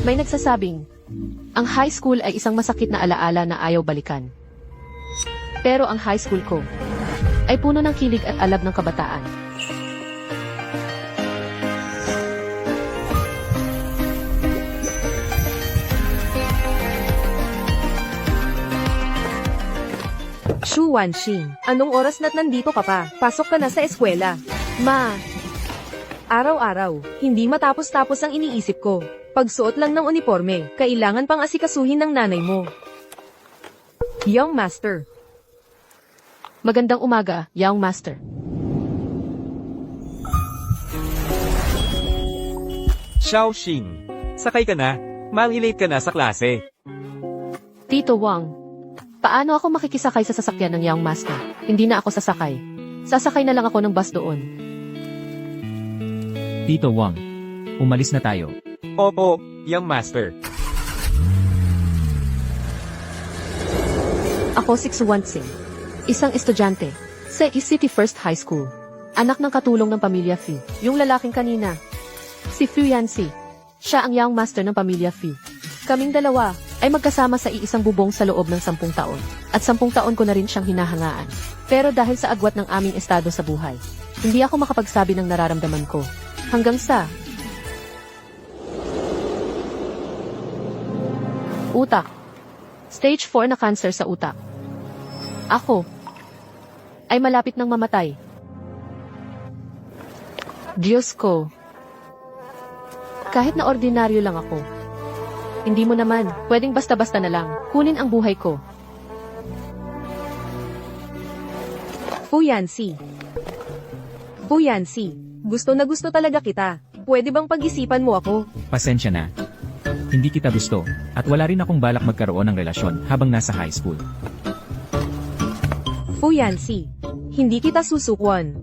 May nagsasabing, ang high school ay isang masakit na alaala na ayaw balikan. Pero ang high school ko ay puno ng kilig at alab ng kabataan. Shu Wanxing, anong oras na't nandito ka pa? Pasok ka na sa eskwela. Ma, araw-araw, hindi matapos-tapos ang iniisip ko. Pagsuot lang ng uniforme, kailangan pang asikasuhin ng nanay mo. Young Master. Magandang umaga, young master. Xiaoxing, sakay ka na. Mang-late ka na sa klase. Tito Wang, paano ako makikisakay sa sasakyan ng young master? Hindi na ako sasakay. Sasakay na lang ako ng bus doon. Tito Wang, umalis na tayo. Opo, young master. Ako si Xuanxing, isang estudyante sa City First High School. Anak ng katulong ng pamilya Fu. Yung lalaking kanina, si Fu Yanxi. Siya ang young master ng pamilya Fu. Kaming dalawa ay magkasama sa iisang bubong sa loob ng 10 taon. At 10 taon ko na rin siyang hinahangaan. Pero dahil sa agwat ng aming estado sa buhay, hindi ako makapagsabi ng nararamdaman ko. Hanggang sa utak. Stage 4 na cancer sa utak. Ako ay malapit ng mamatay. Diyos ko. Kahit na ordinaryo lang ako. Hindi mo naman, pwedeng basta-basta na lang, kunin ang buhay ko. Fu Yanxi. Fu Yanxi, gusto na gusto talaga kita. Pwede bang pag-isipan mo ako? Pasensya na. Hindi kita gusto, at wala rin akong balak magkaroon ng relasyon habang nasa high school. Fu Yanxi, hindi kita susukuan.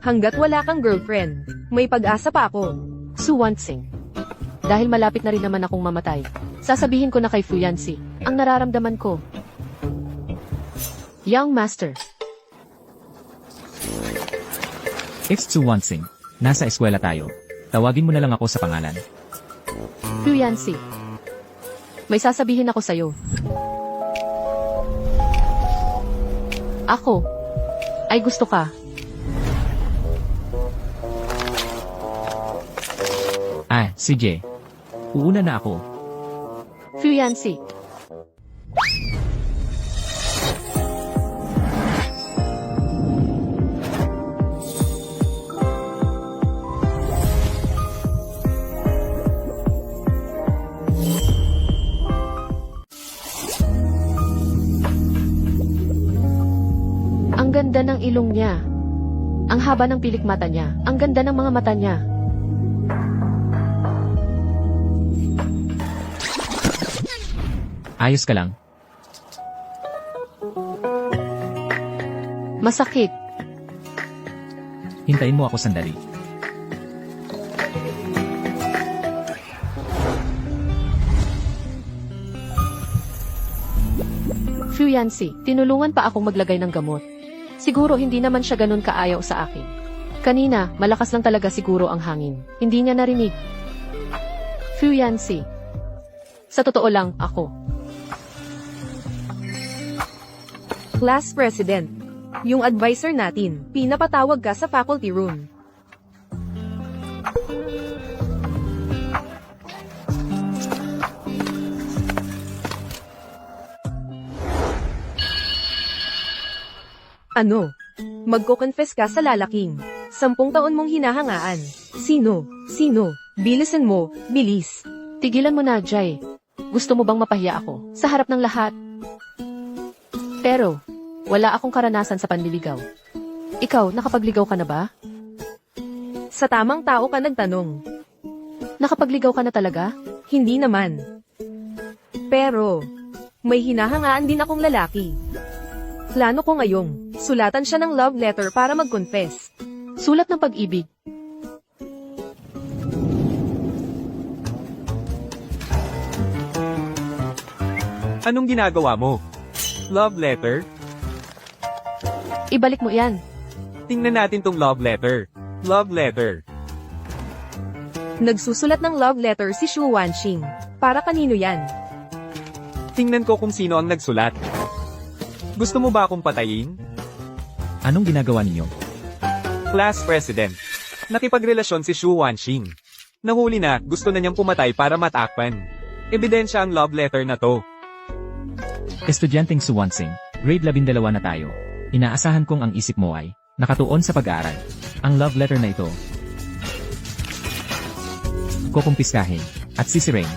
Hanggat wala kang girlfriend, may pag-asa pa ako. Xuanxing. Dahil malapit na rin naman akong mamatay, sasabihin ko na kay Fu Yanxi ang nararamdaman ko. Young Master. It's Xuanxing. Nasa eskwela tayo. Tawagin mo na lang ako sa pangalan. Fu Yanxi. May sasabihin ako sa'yo. Ako ay gusto ka. Sige. Uuna na ako. Fu Yanxi. Ang ganda ng ilong niya. Ang haba ng pilik mata niya. Ang ganda ng mga mata niya. Ayos ka lang. Masakit. Hintayin mo ako sandali. Fu Yanxi, tinulungan pa akong maglagay ng gamot. Siguro hindi naman siya ganun kaayaw sa akin. Kanina, malakas lang talaga siguro ang hangin. Hindi niya narinig. Fu Yanxi. Sa totoo lang, ako. Class President. Yung advisor natin, pinapatawag ka sa faculty room. Ano? Magko-confess ka sa lalaking. 10 taon mong hinahangaan. Sino? Sino? Bilisan mo, bilis. Tigilan mo na, Jai. Gusto mo bang mapahiya ako? Sa harap ng lahat. Pero, wala akong karanasan sa panliligaw. Ikaw, nakapagligaw ka na ba? Sa tamang tao ka nagtanong. Nakapagligaw ka na talaga? Hindi naman. Pero, may hinahangaan din akong lalaki. Plano ko ngayong, sulatan siya ng love letter para mag-confess. Sulat ng pag-ibig. Anong ginagawa mo? Love letter? Ibalik mo yan. Tingnan natin tong love letter. Love letter. Nagsusulat ng love letter si Xu Wanxing. Para kanino yan? Tingnan ko kung sino ang nagsulat. Gusto mo ba akong patayin? Anong ginagawa ninyo? Class President. Nakipagrelasyon si Xu Wanxing. Nahuli na, gusto na niyang pumatay para matakpan. Ebidensya ang love letter na to. Estudyanteng Suwansing, grade 12 na tayo. Inaasahan kong ang isip mo ay nakatuon sa pag-aaral. Ang love letter na ito kukumpiskahin at sisirain.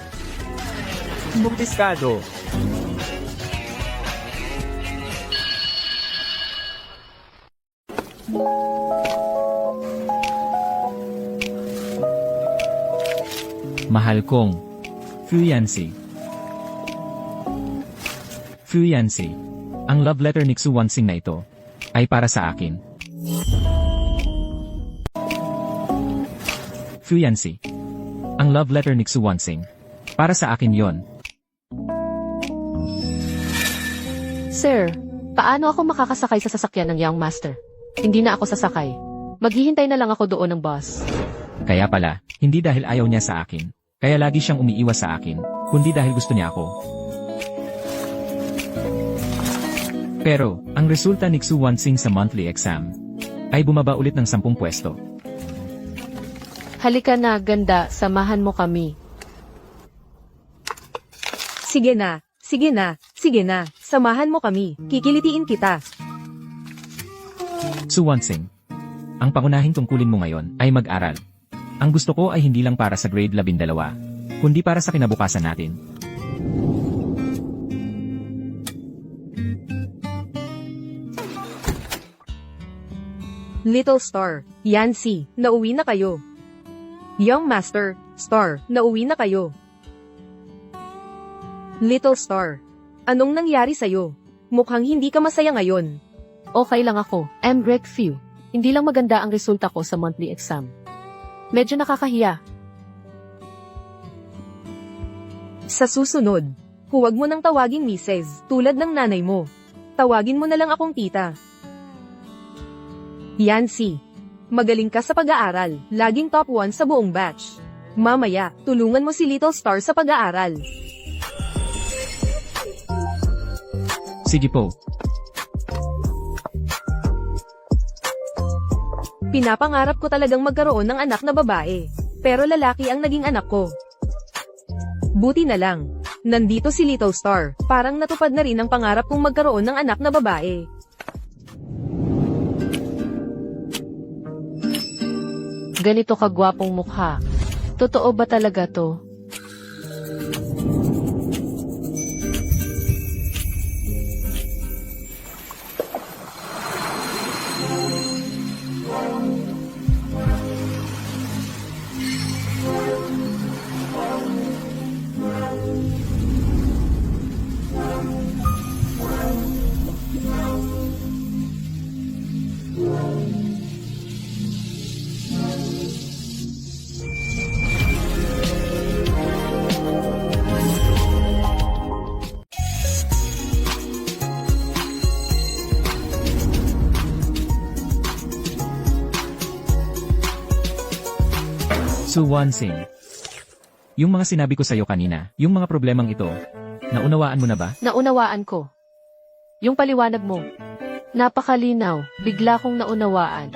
Kumpiskado. Mahal kong Fuyansi. Fuyansi. Ang love letter ni Xu Wanxing na ito ay para sa akin. Fuyansi. Ang love letter ni Xu Wanxing. Para sa akin yon. Sir, paano ako makakasakay sa sasakyan ng Young Master? Hindi na ako sasakay. Maghihintay na lang ako doon ng bus. Kaya pala, hindi dahil ayaw niya sa akin. Kaya lagi siyang umiiwas sa akin, kundi dahil gusto niya ako. Pero, ang resulta ni Xu Wanxing sa monthly exam ay bumaba ulit ng 10 pwesto. Halika na, ganda, samahan mo kami. Sige na, sige na, sige na. Samahan mo kami. Kikilitiin kita. Xu Wanxing, ang pangunahing tungkulin mo ngayon ay mag-aral. Ang gusto ko ay hindi lang para sa grade 12, kundi para sa kinabukasan natin. Little Star, Yancy, nauwi na kayo. Young Master, Star, nauwi na kayo. Little Star, anong nangyari sa'yo? Mukhang hindi ka masaya ngayon. Okay lang ako, I'm Breakview. Hindi lang maganda ang resulta ko sa monthly exam. Medyo nakakahiya. Sa susunod, huwag mo nang tawaging Mrs. tulad ng nanay mo. Tawagin mo na lang akong tita. Yancy, magaling ka sa pag-aaral, laging top 1 sa buong batch. Mamaya, tulungan mo si Little Star sa pag-aaral. Sige po. Pinapangarap ko talagang magkaroon ng anak na babae. Pero lalaki ang naging anak ko. Buti na lang. Nandito si Little Star. Parang natupad na rin ang pangarap kong magkaroon ng anak na babae. Ganito kagwapong mukha. Totoo ba talaga to? Xu Wanxing. Yung mga sinabi ko sa'yo kanina, yung mga problemang ito, naunawaan mo na ba? Naunawaan ko. Yung paliwanag mo. Napakalinaw. Bigla kong naunawaan.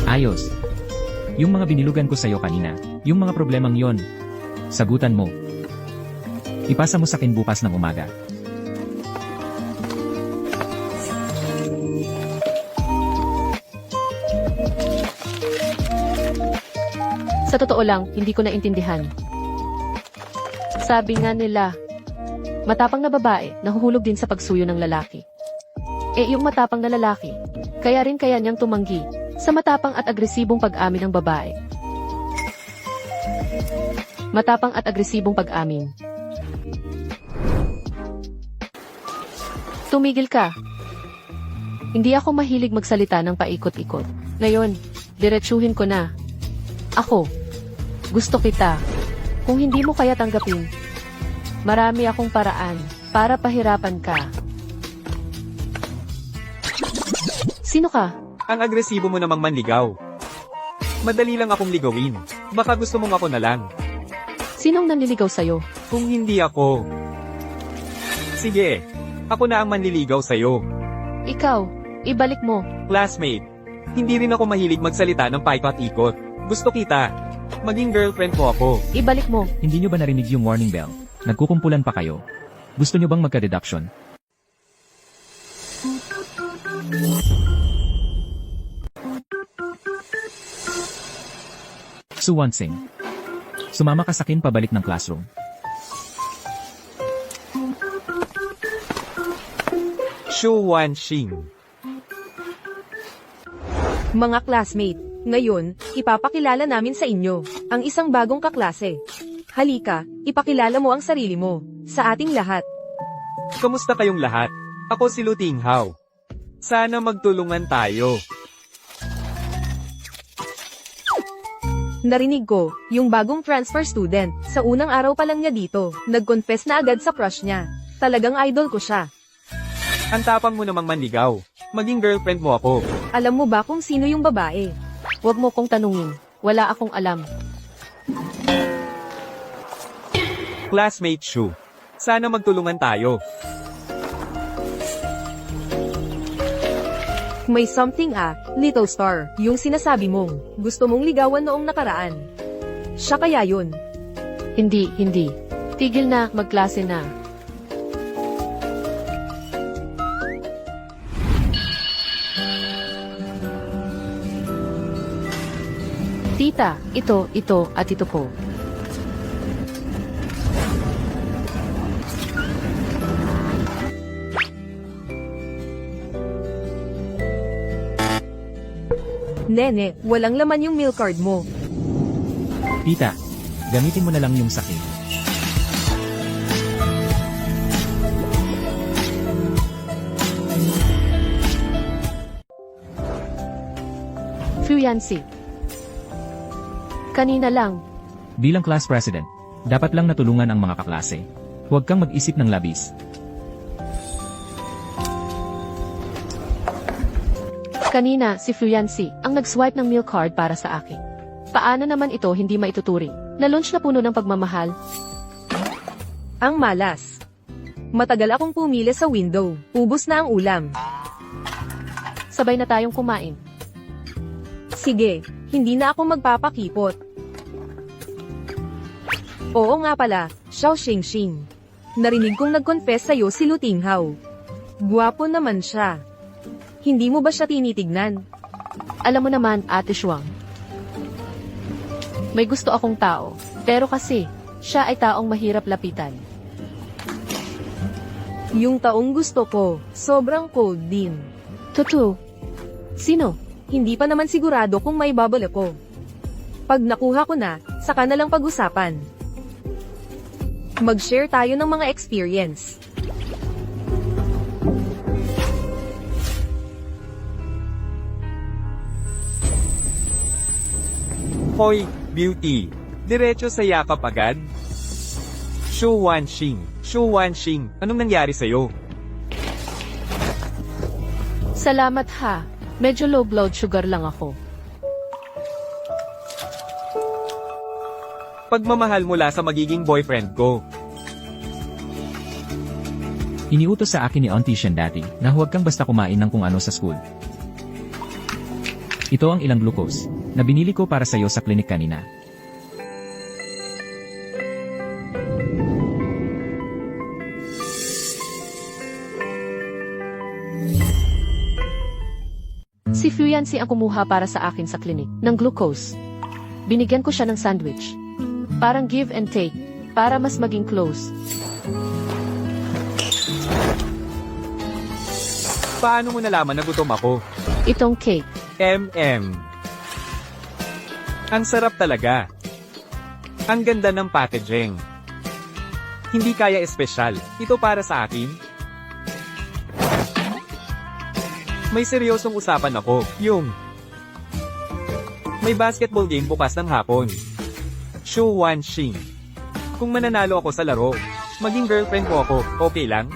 Ayos. Yung mga binilugan ko sa'yo kanina, yung mga problemang yon, sagutan mo. Ipasa mo sa akin bukas ng umaga. Sa totoo lang, hindi ko naintindihan. Sabi nga nila, matapang na babae, nahuhulog din sa pagsuyo ng lalaki. Yung matapang na lalaki, kaya rin kaya niyang tumanggi sa matapang at agresibong pag-amin ng babae. Matapang at agresibong pag-amin. Tumigil ka. Hindi ako mahilig magsalita ng paikot-ikot. Ngayon, diretsuhin ko na. Ako, gusto kita. Kung hindi mo kaya tanggapin, marami akong paraan para pahirapan ka. Sino ka? Ang agresibo mo namang manligaw. Madali lang akong ligawin. Baka gusto mong ako na lang. Sinong nanliligaw sa'yo? Kung hindi ako. Sige, ako na ang manliligaw sa'yo. Ikaw, ibalik mo. Classmate, hindi rin ako mahilig magsalita ng paikot-ikot. Gusto kita. Maging girlfriend mo ako. Ibalik mo. Hindi nyo ba narinig yung warning bell? Nagkukumpulan pa kayo. Gusto nyo bang magka-deduction? Suwansing. Sumama ka sa akin pabalik ng classroom. Shu Wanxing. Mga classmate, ngayon, ipapakilala namin sa inyo, ang isang bagong kaklase. Halika, ipakilala mo ang sarili mo, sa ating lahat. Kamusta kayong lahat? Ako si Lu Tinghao. Sana magtulungan tayo. Narinig ko, yung bagong transfer student, sa unang araw pa lang niya dito, nag-confess na agad sa crush niya. Talagang idol ko siya. Ang tapang mo namang manligaw. Maging girlfriend mo ako. Alam mo ba kung sino yung babae? Huwag mo kong tanungin. Wala akong alam. Classmate Shu. Sana magtulungan tayo. May something Little Star, yung sinasabi mong, gusto mong ligawan noong nakaraan. Siya kaya yun. Hindi. Tigil na, magklase na. Tita, ito, at ito po. Nene, walang laman yung milk card mo. Tita, gamitin mo na lang yung sakin. Fuyansi. Kanina lang. Bilang class president, dapat lang natulungan ang mga kaklase. Huwag kang mag-isip ng labis. Kanina, si Fuyansi ang nag-swipe ng milk card para sa akin. Paano naman ito hindi maituturing? Na lunch na puno ng pagmamahal? Ang malas. Matagal akong pumila sa window. Ubus na ang ulam. Sabay na tayong kumain. Sige, hindi na ako magpapakipot. Oo nga pala, Xiao Xingxing. Narinig kong nag-confess sa'yo si Lu Tinghao. Guwapo naman siya. Hindi mo ba siya tinitignan? Alam mo naman, Ate Shuang. May gusto akong tao. Pero kasi, siya ay taong mahirap lapitan. Yung taong gusto ko, sobrang cold din. Totoo. Sino? Hindi pa naman sigurado kung may bubble ako. Pag nakuha ko na, saka na lang pag-usapan. Mag-share tayo ng mga experience. Hoy, beauty. Diretso sa yakap agad. Shu Wanxing. Anong nangyari sa'yo? Salamat ha. Medyo low blood sugar lang ako. Pagmamahal mula sa magiging boyfriend ko. Iniutos sa akin ni Auntie Shen dati na huwag kang basta kumain ng kung ano sa school. Ito ang ilang glucose na binili ko para sa'yo sa klinik kanina. Si Fuyansi ang kumuha para sa akin sa klinik ng glucose. Binigyan ko siya ng sandwich. Parang give and take, para mas maging close. Paano mo nalaman na gutom ako? Itong cake. Ang sarap talaga. Ang ganda ng packaging. Hindi kaya espesyal. Ito para sa akin. May seryosong usapan ako. Yung may basketball game bukas ng hapon. Shu Wanxing. Kung mananalo ako sa laro, maging girlfriend mo ako, okay lang?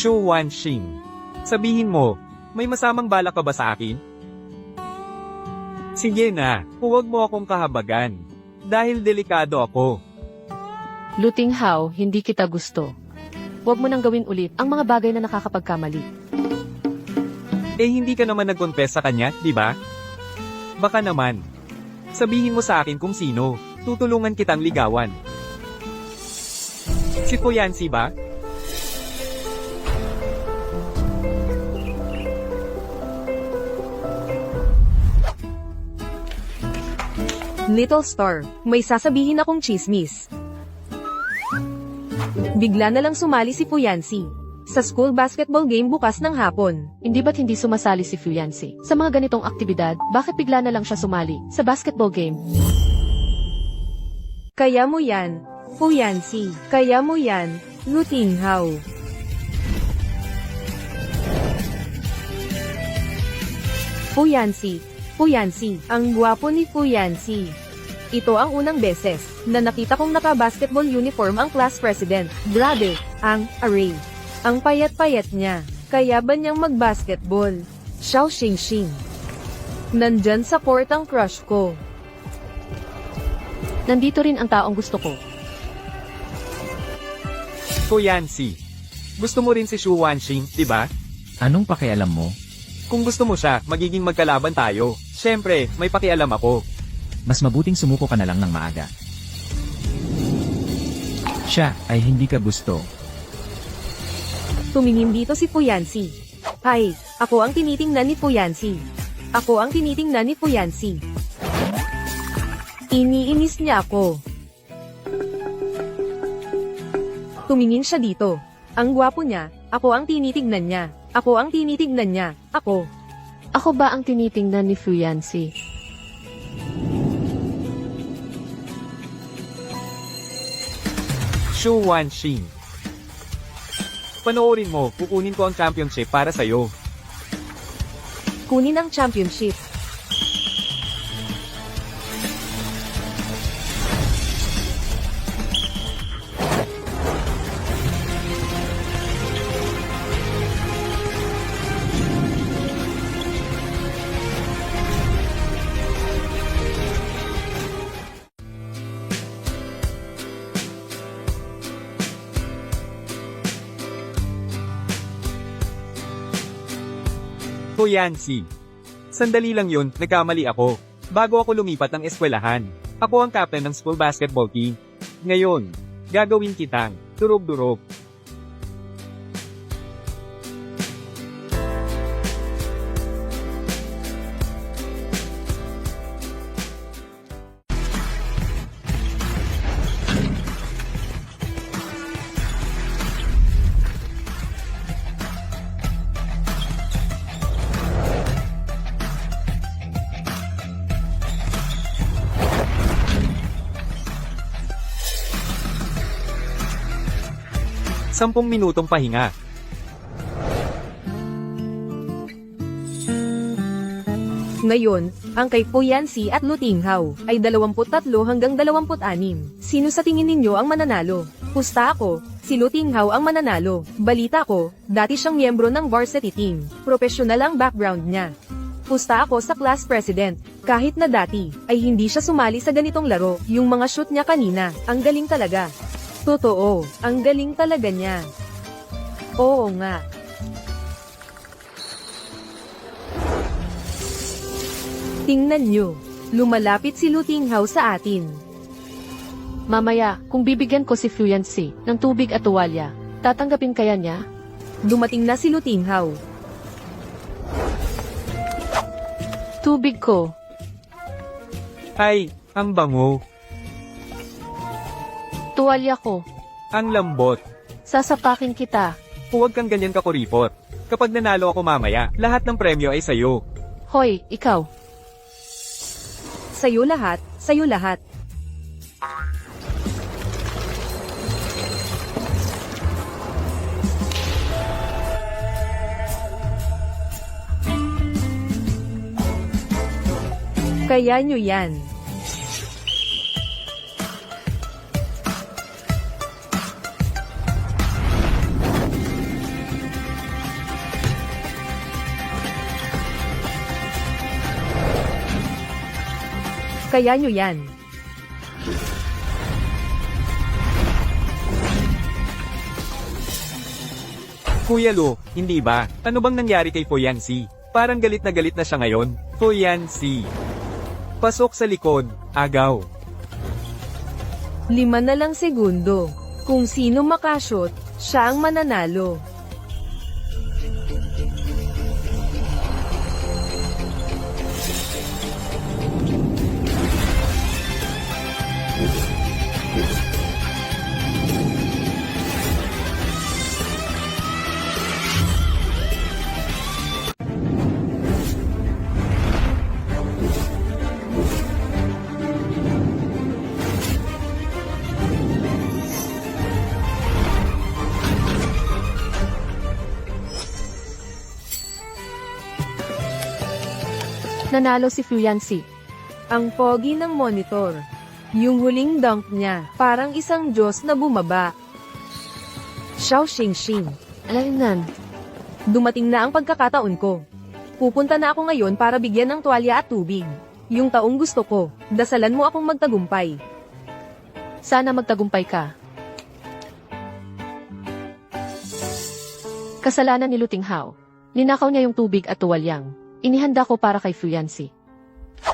Shu Wanxing. Sabihin mo, may masamang balak ka ba sa akin? Sige na, huwag mo akong kahabagan. Dahil delikado ako. Luting Hao, hindi kita gusto. Huwag mo nang gawin ulit ang mga bagay na nakakapagkamali. Eh hindi ka naman nag-confess sa kanya, di ba? Baka naman. Sabihin mo sa akin kung sino, tutulungan kitang ligawan. Si Fuyansi ba? Little Star, may sasabihin akong chismis. Bigla na lang sumali si Fuyansi sa school basketball game bukas ng hapon. Hindi ba't hindi sumasali si Fuyansi sa mga ganitong aktibidad? Bakit bigla na lang siya sumali sa basketball game? Kaya mo yan, Fuyansi. Kaya mo yan, Luting Hao. Fuyansi, ang gwapo ni Fuyansi. Ito ang unang beses na nakita kong naka-basketball uniform ang class president. Grabe, ang array. Ang payat-payat niya. Kaya ba niyang mag-basketball? Xiao Xingxing. Nandyan sa court ang crush ko. Nandito rin ang taong gusto ko. Fuyansi. Gusto mo rin si Shu Wanxing, di ba? Anong pakialam mo? Kung gusto mo siya, magiging magkalaban tayo. Siyempre, may pakialam ako. Mas mabuting sumuko ka na lang ng maaga. Siya ay hindi ka gusto. Tumingin dito si Fuyansi. Ay, ako ang tinitingnan ni Fuyansi. Ako ang tinitingnan ni Fuyansi. Iniinis niya ako. Tumingin siya dito. Ang gwapo niya, ako ang tinitingnan niya. Ako ang tinitingnan niya. Ako. Ako ba ang tinitingnan ni Fuyansi? Shu Wanxing. Panoorin mo, kukunin ko ang championship para sa'yo. Kunin ang championship. Fuyansi. Sandali lang yun, nagkamali ako. Bago ako lumipat ng eskwelahan, ako ang captain ng school basketball team. Ngayon, gagawin kitang durog-durog. Sampung minutong pahinga. Ngayon, ang kay Fuyansi at Luting Hao ay 23 hanggang 26. Sino sa tingin ninyo ang mananalo? Pusta ako, si Luting Hao ang mananalo. Balita ko, dati siyang miyembro ng varsity team. Profesional ang background niya. Pusta ako sa class president. Kahit na dati, ay hindi siya sumali sa ganitong laro. Yung mga shoot niya kanina, ang galing talaga. Totoo, ang galing talaga niya. Oo nga. Tingnan nyo, lumalapit si Luting Hao sa atin. Mamaya, kung bibigyan ko si Fuyansi ng tubig at tuwalya, tatanggapin kaya niya? Dumating na si Luting Hao. Tubig ko. Ay, ang bango. Tuwalya ko. Ang lambot. Sasapakin kita. Huwag kang ganyan kakuripot. Kapag nanalo ako mamaya, lahat ng premyo ay sayo. Hoy, ikaw. Sa'yo lahat, sa'yo lahat. Kaya nyo yan. Kaya nyo yan. Kuya Lu, hindi ba? Ano bang nangyari kay Foyancy? Parang galit na siya ngayon. Foyancy. Pasok sa likod, agaw. 5 na lang segundo. Kung sino makashot, siya ang mananalo. Nanalo si Fuyancy. Ang pogi ng monitor. Yung huling dunk niya, parang isang Diyos na bumaba. Xiao Xingxing. Alam Dumating na ang pagkakataon ko. Pupunta na ako ngayon para bigyan ng tuwalya at tubig. Yung taong gusto ko, dasalan mo akong magtagumpay. sana magtagumpay ka. Kasalanan ni Luting Hao. Ninakaw niya yung tubig at tuwalyang. Inihanda ko para kay Fuyancy.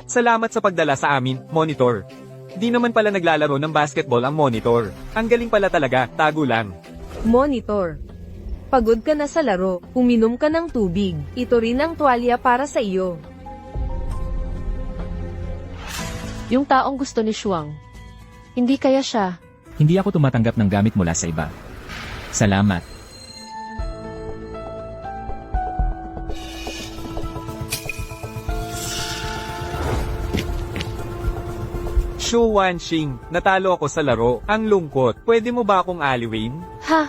Salamat sa pagdala sa amin, Monitor. Di naman pala naglalaro ng basketball ang Monitor. Ang galing pala talaga, tago lang. Monitor. Pagod ka na sa laro, uminom ka ng tubig. Ito rin ang tuwalya para sa iyo. Yung taong gusto ni Shuang. Hindi kaya siya. Hindi ako tumatanggap ng gamit mula sa iba. Salamat. Shu Wanxing, natalo ako sa laro. Ang lungkot. Pwede mo ba akong aliwin? Ha?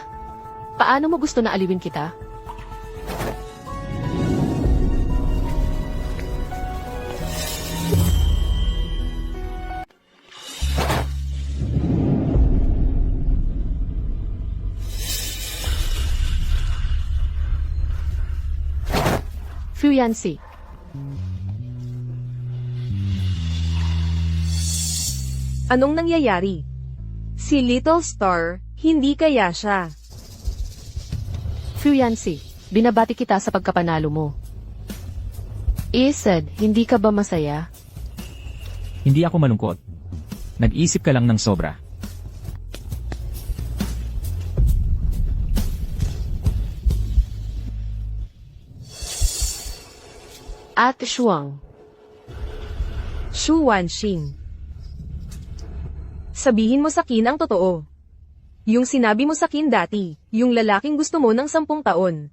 Paano mo gusto na aliwin kita? Fuyancy. Anong nangyayari? Si Little Star, hindi kaya siya. Fuyancy, binabati kita sa pagkapanalo mo. Isad, hindi ka ba masaya? Hindi ako malungkot. Nag-isip ka lang ng sobra. At Shuang. Shu Wanxing. Sabihin mo sa akin ang totoo. Yung sinabi mo sa akin dati, yung lalaking gusto mo ng 10 taon.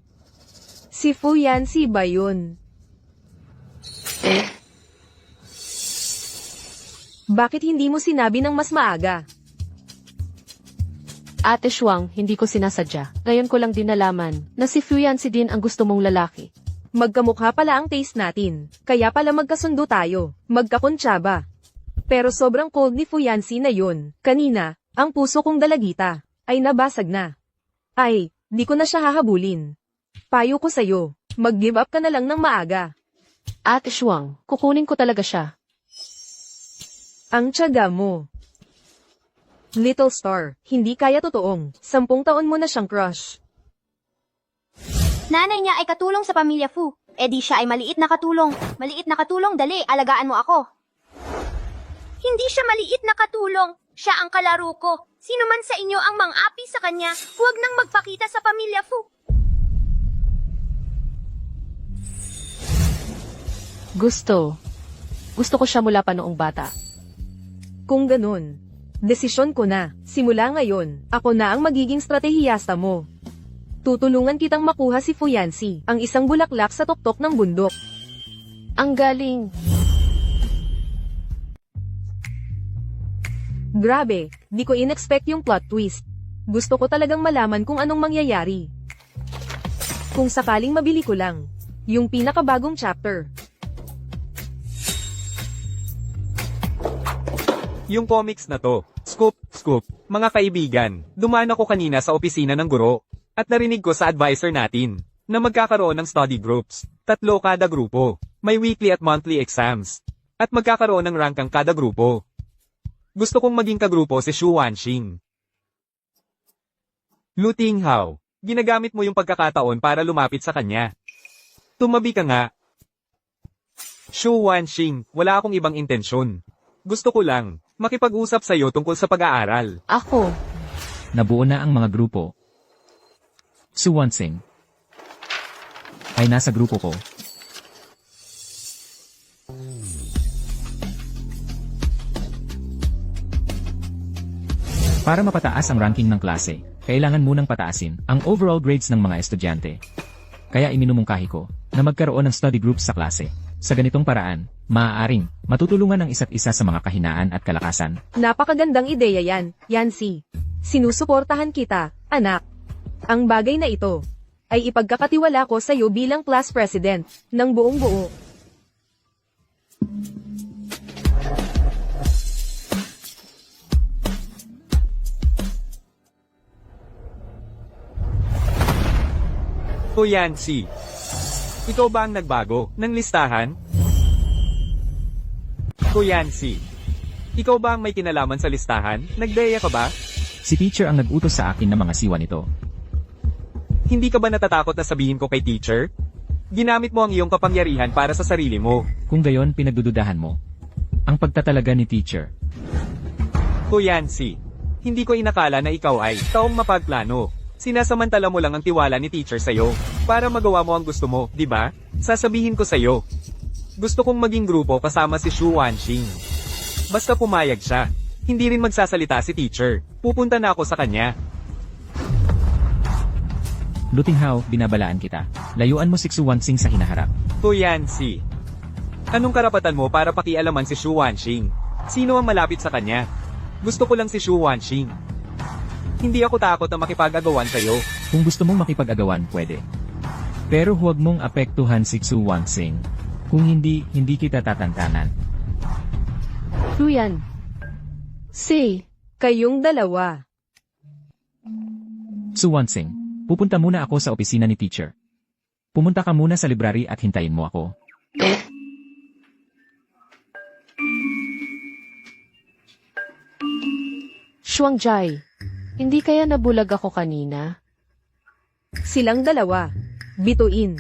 Si Fuyancy ba yun? Bakit hindi mo sinabi ng mas maaga? Ate Shuang, hindi ko sinasadya. Ngayon ko lang din nalaman na si Fuyancy din ang gusto mong lalaki. Magkamukha pala ang taste natin, kaya pala magkasundo tayo, magkakontsaba. Pero sobrang cold ni Fuyancy na yun. Kanina, ang puso kong dalagita, ay nabasag na. Ay, di ko na siya hahabulin. Payo ko sa'yo, mag-give up ka na lang ng maaga. Ate Shuang, kukunin ko talaga siya. Ang tiyaga mo. Little Star, hindi kaya totoong, 10 taon mo na siyang crush. Nanay niya ay katulong sa pamilya Fu. E di siya ay maliit na katulong. Maliit na katulong, dali, alagaan mo ako. Hindi siya maliit na katulong. Siya ang kalaro ko. Sino man sa inyo ang mang-api sa kanya, huwag nang magpakita sa pamilya Fu. Gusto ko siya mula pa noong bata. Kung ganun, desisyon ko na. Simula ngayon, ako na ang magiging stratehiyasta mo. Tutulungan kitang makuha si Fuyancy, ang isang bulaklak sa tuktok ng bundok. Ang galing. Grabe, di ko in-expect yung plot twist. Gusto ko talagang malaman kung anong mangyayari. Kung sakaling mabili ko lang, yung pinakabagong chapter. Yung comics na to. Scoop, mga kaibigan. Dumaan ako kanina sa opisina ng guro. At narinig ko sa advisor natin na magkakaroon ng study groups. 3 kada grupo. May weekly at monthly exams. At magkakaroon ng rank ang kada grupo. Gusto kong maging kagrupo si Xu Wanxing. Lu Tinghao, ginagamit mo yung pagkakataon para lumapit sa kanya. Tumabi ka nga. Xu Wanxing, wala akong ibang intensyon. Gusto ko lang, makipag-usap sa'yo tungkol sa pag-aaral. Ako. Nabuo na ang mga grupo. Su Wansing ay nasa grupo ko. Para mapataas ang ranking ng klase, kailangan munang pataasin ang overall grades ng mga estudyante. Kaya iminumungkahi ko na magkaroon ng study groups sa klase. Sa ganitong paraan, maaaring matutulungan ang isa't isa sa mga kahinaan at kalakasan. Napakagandang ideya yan, Yancy. Sinusuportahan kita, anak. Ang bagay na ito ay ipagkakatiwala ko sa iyo bilang class president ng buong buo. O Yancy, ikaw ba ang nagbago ng listahan? O Yancy, ikaw ba ang may kinalaman sa listahan? Nagdeya ka ba? Si teacher ang nag-utos sa akin ng mga siwa nito. Hindi ka ba natatakot na sabihin ko kay teacher? Ginamit mo ang iyong kapangyarihan para sa sarili mo. Kung gayon pinagdududahan mo ang pagtatalaga ni teacher. O Yancy, hindi ko inakala na ikaw ay taong mapagplano. Sinasamantala mo lang ang tiwala ni teacher sa'yo para magawa mo ang gusto mo, di ba? Sasabihin ko sa'yo. Gusto kong maging grupo kasama si Xu Wanxing. Basta pumayag siya. Hindi rin magsasalita si teacher. Pupunta na ako sa kanya. Lu Tinghao, binabalaan kita. Layuan mo si Xu Wansing sa hinaharap. O Yancy, anong karapatan mo para pakialaman si Xu Wanxing? Sino ang malapit sa kanya? Gusto ko lang si Xu Wanxing. Hindi ako takot na makipag-agawan sa'yo. Kung gusto mong makipag-agawan, pwede. Pero huwag mong apektuhan si Xu Wansing. Kung hindi, hindi kita tatantanan. Fuyan. Si. Kayong dalawa. Xu Wansing, pupunta muna ako sa opisina ni teacher. Pumunta ka muna sa library at hintayin mo ako. Shuangjai. Hindi kaya nabulag ako kanina? Silang dalawa. Bituin.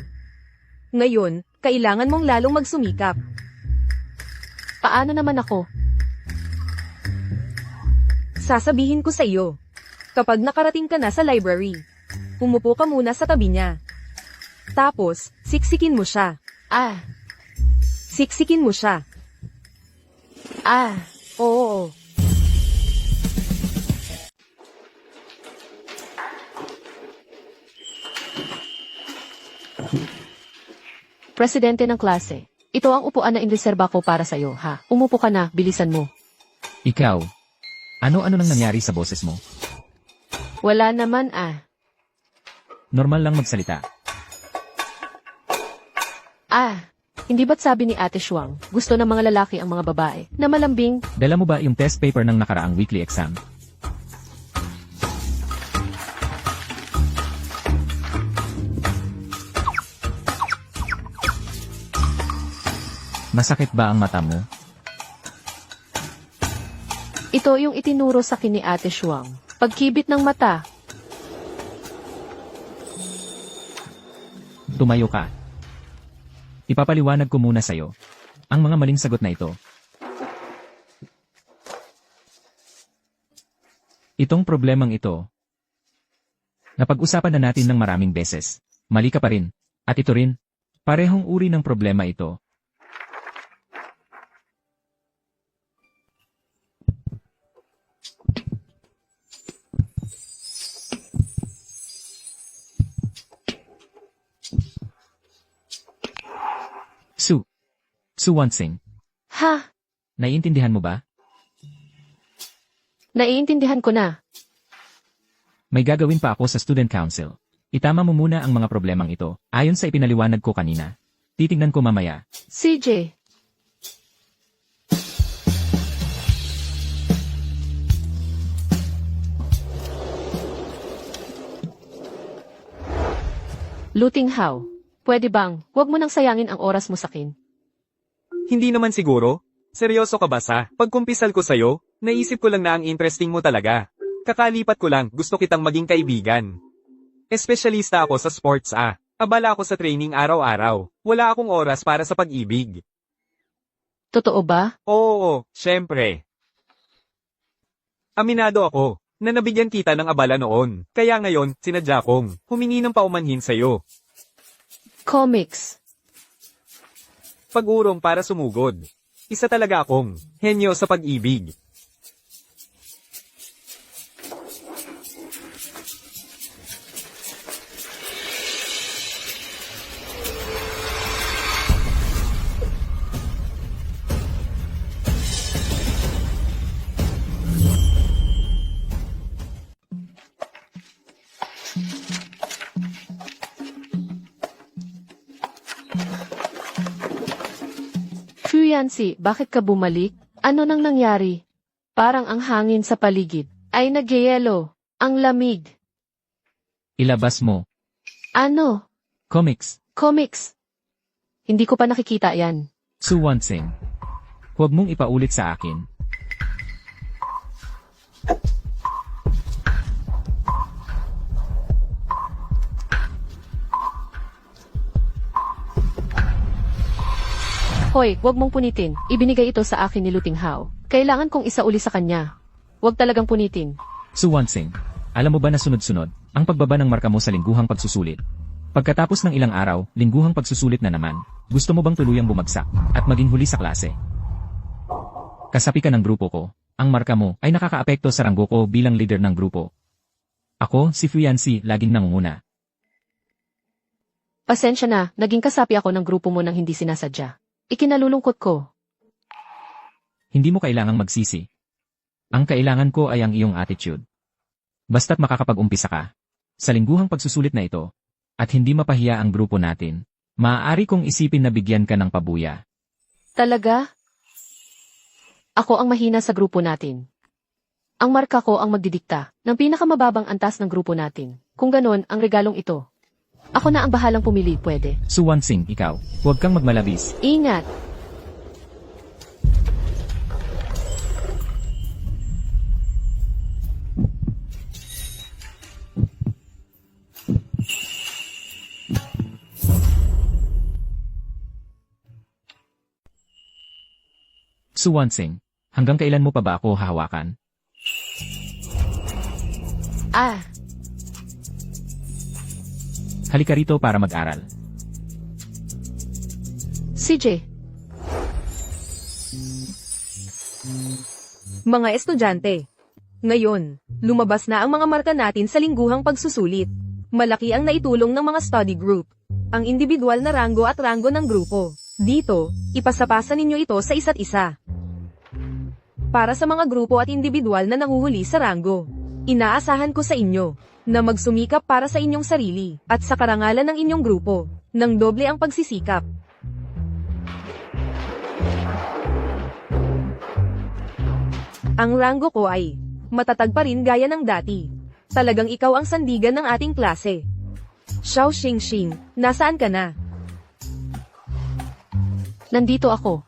Ngayon, kailangan mong lalong magsumikap. Paano naman ako? Sasabihin ko sa iyo. Kapag nakarating ka na sa library, umupo ka muna sa tabi niya. Tapos, siksikin mo siya. Ah. Siksikin mo siya. Ah. Oo. Presidente ng klase. Ito ang upuan na inreserba ko para sa'yo, ha? Umupo ka na, bilisan mo. Ikaw, ano-ano nang nangyari sa boses mo? Wala naman, ah. Normal lang magsalita. Ah. Hindi ba't sabi ni Ate Shuang, gusto ng mga lalaki ang mga babae, na malambing? Dala mo ba yung test paper ng nakaraang weekly exam? Masakit ba ang mata mo? Ito yung itinuro sa akin ni Ate Shuang. Pagkibit ng mata. Tumayo ka. Ipapaliwanag ko muna sa'yo ang mga maling sagot na ito. Itong problemang ito, napag-usapan na natin ng maraming beses. Mali ka pa rin. At ito rin, parehong uri ng problema ito. Xu Wansing, Ha? naiintindihan mo ba? Naiintindihan ko na. May gagawin pa ako sa student council. Itama mo muna ang mga problemang ito, ayon sa ipinaliwanag ko kanina. Titignan ko mamaya. CJ. Lu Tinghao, pwede bang, huwag mo nang sayangin ang oras mo sa akin? Hindi naman siguro. Seryoso ka ba sa pagkumpisal ko sa'yo? Naisip ko lang na ang interesting mo talaga. Kakalipat ko lang, gusto kitang maging kaibigan. Espesyalista ako sa sports Abala ako sa training araw-araw. Wala akong oras para sa pag-ibig. Totoo ba? Oo, syempre. Aminado ako na nabigyan kita ng abala noon. Kaya ngayon, sinadya kong humingi ng paumanhin sa'yo. Comics. Pag-urong para sumugod. Isa talaga akong henyo sa pag-ibig. Fuyancy, bakit ka bumalik? Ano nang nangyari? Parang ang hangin sa paligid ay nagyayelo. Ang lamig. Ilabas mo. Ano? Comics. Comics. Hindi ko pa nakikita yan. Su Wansing. Huwag mong ipaulit sa akin. Hoy, wag mong punitin. Ibinigay ito sa akin ni Luting Hao. Kailangan kong isauli sa kanya. Wag talagang punitin. Su Wansing. Alam mo ba na sunod-sunod, ang pagbaba ng marka mo sa lingguhang pagsusulit? Pagkatapos ng ilang araw, lingguhang pagsusulit na naman, gusto mo bang tuluyang bumagsak at maging huli sa klase? Kasapi ka ng grupo ko. Ang marka mo ay nakakaapekto sa ranggo ko bilang leader ng grupo. Ako, si Fuyancy, laging nangunguna. Pasensya na, naging kasapi ako ng grupo mo nang hindi sinasadya. Ikinalulungkot ko. Hindi mo kailangang magsisi. Ang kailangan ko ay ang iyong attitude. Basta't makakapag-umpisa ka sa lingguhang pagsusulit na ito, at hindi mapahiya ang grupo natin, maaari kong isipin na bigyan ka ng pabuya. Talaga? Ako ang mahina sa grupo natin. Ang marka ko ang magdidikta ng pinakamababang antas ng grupo natin. Kung ganon, ang regalong ito. Ako na ang bahalang pumili, pwede. Su Wansing, ikaw, huwag kang magmalabis. Ingat! Su Wansing, hanggang kailan mo pa ba ako hahawakan? Halika rito para mag-aral. CJ, Mga estudyante. Ngayon, lumabas na ang mga marka natin sa lingguhang pagsusulit. Malaki ang naitulong ng mga study group. Ang individual na ranggo at ranggo ng grupo. Dito, ipasapasa ninyo ito sa isa't isa. Para sa mga grupo at individual na nanguhuli sa ranggo, inaasahan ko sa inyo na magsumikap para sa inyong sarili at sa karangalan ng inyong grupo, ng doble ang pagsisikap. Ang ranggo ko ay matatag pa rin gaya ng dati. Talagang ikaw ang sandigan ng ating klase. Xiao Xingxing, nasaan ka na? nandito ako.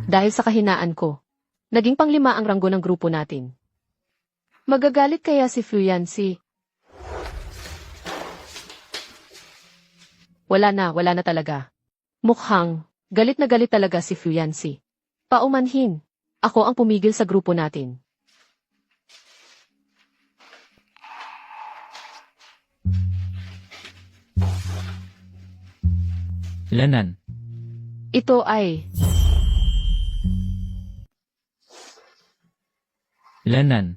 Dahil sa kahinaan ko, naging panglima ang ranggo ng grupo natin. Magagalit kaya si Fuyancy? Wala na talaga. Mukhang, galit na galit talaga si Fuyancy. Paumanhin, ako ang pumigil sa grupo natin. Lanan. Ito ay, Lanan.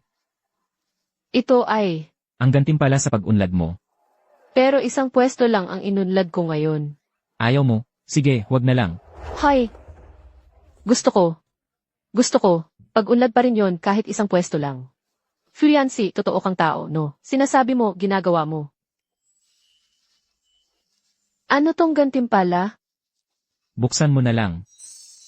ito ay, Ang gantimpala sa pag-unlad mo. pero isang pwesto lang ang inunlad ko ngayon. Ayaw mo? Sige, wag na lang. Hay! Gusto ko, pag-unlad pa rin yon kahit isang pwesto lang. Fuyancy, totoo kang tao, no? Sinasabi mo, ginagawa mo. Ano tong gantimpala? Buksan mo na lang.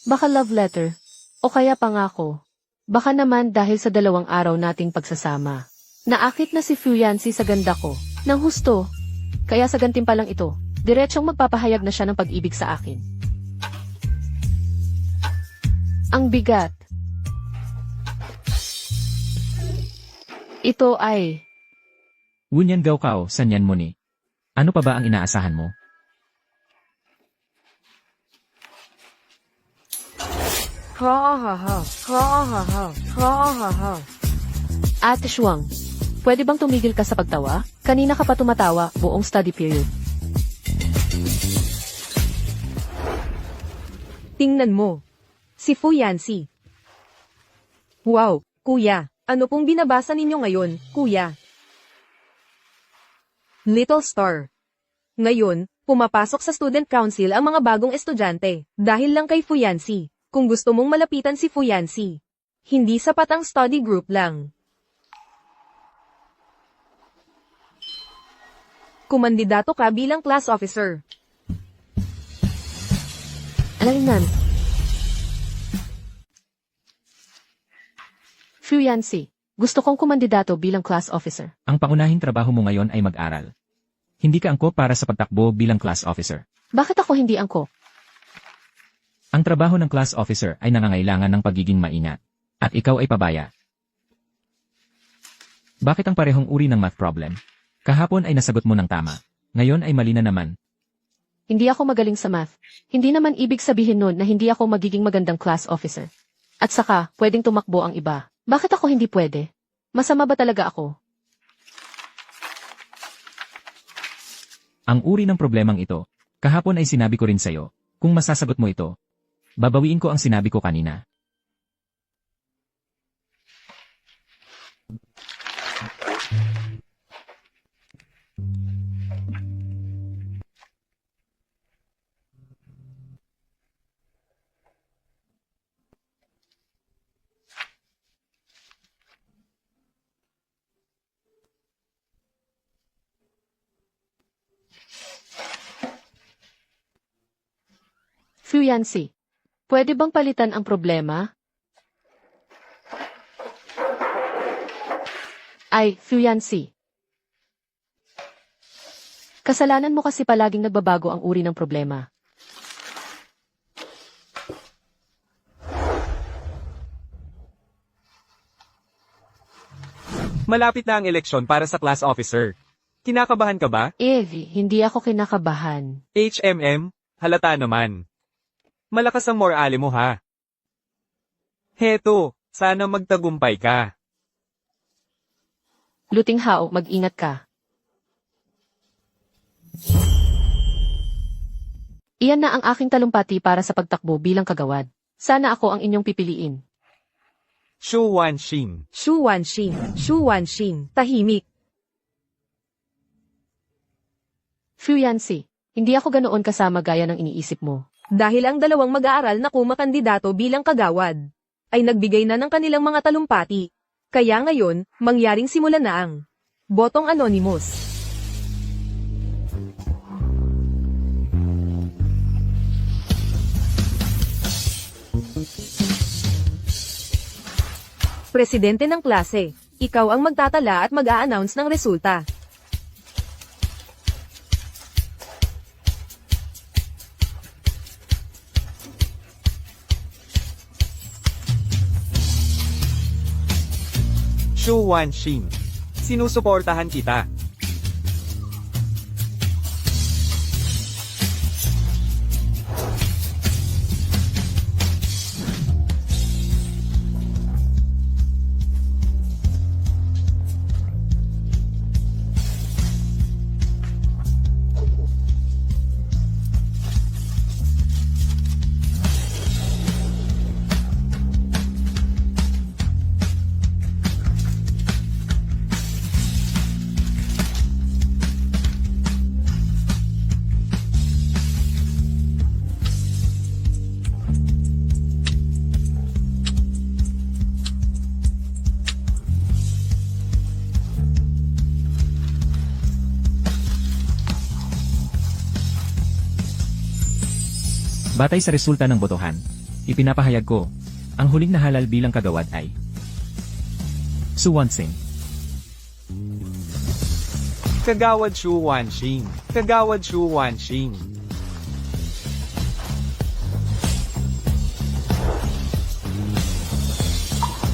Baka love letter. O kaya pangako. Baka naman dahil sa 2 araw nating pagsasama. Naakit na si Fuyancy sa ganda ko. Nang husto. Kaya sa gantimpalang ito, diretsong magpapahayag na siya ng pag-ibig sa akin. Ang bigat. Ito ay... Wunyan Gaokao, Sanyan mo ni. Ano pa ba ang inaasahan mo? Ha ha ha. Ha ha ha. Ha ha ha. Ate Shuang, pwede bang tumigil ka sa pagtawa? Kanina ka pa tumatawa buong study period. Tingnan mo. Si Fu Yancy. Wow, kuya. Ano pong binabasa ninyo ngayon, kuya? Little Star. Ngayon, pumapasok sa student council ang mga bagong estudyante, dahil lang kay Fu Yancy. Kung gusto mong malapitan si Fu Yancy, hindi sapat ang study group lang. Kumandidato ka bilang class officer. Alangan. Fu Yancy, gusto kong kumandidato bilang class officer. Ang pangunahing trabaho mo ngayon ay mag-aral. Hindi ka angkop para sa pagtakbo bilang class officer. Bakit ako hindi angkop? Ang trabaho ng class officer ay nangangailangan ng pagiging maingat. At ikaw ay pabaya. Bakit ang parehong uri ng math problem? Kahapon ay nasagot mo ng tama. Ngayon ay mali na naman. Hindi ako magaling sa math. Hindi naman ibig sabihin nun na hindi ako magiging magandang class officer. At saka, pwedeng tumakbo ang iba. Bakit ako hindi pwede? Masama ba talaga ako? Ang uri ng problemang ito, kahapon ay sinabi ko rin sa'yo, kung masasagot mo ito, babawiin ko ang sinabi ko kanina. Fu Yancy, pwede bang palitan ang problema? Ay, Fu Yancy. Kasalanan mo kasi palaging nagbabago ang uri ng problema. Malapit na ang eleksyon para sa class officer. Kinakabahan ka ba? Hindi ako kinakabahan. HMM, halata naman. Malakas ang morale mo ha. Heto, sana magtagumpay ka. Luting Hao, mag-ingat ka. Iyan na ang aking talumpati para sa pagtakbo bilang kagawad. Sana ako ang inyong pipiliin. Shu Wanxin. Shu Wanxin. Shu Wanxin. Tahimik. Fu Yancy, hindi ako ganoon kasama gaya ng iniisip mo. Dahil ang dalawang mag-aaral na kumakandidato bilang kagawad, ay nagbigay na ng kanilang mga talumpati. Kaya ngayon, mangyaring simulan na ang Botong Anonymous. Presidente ng klase, ikaw ang magtatala at mag-a-announce ng resulta. Shu Wanxin. Sinusuportahan kita. Batay sa resulta ng botohan, ipinapahayag ko, ang huling nahalal bilang kagawad ay Su Wanxin. Kagawad Shu Wanxin. Kagawad Shu Wanxin.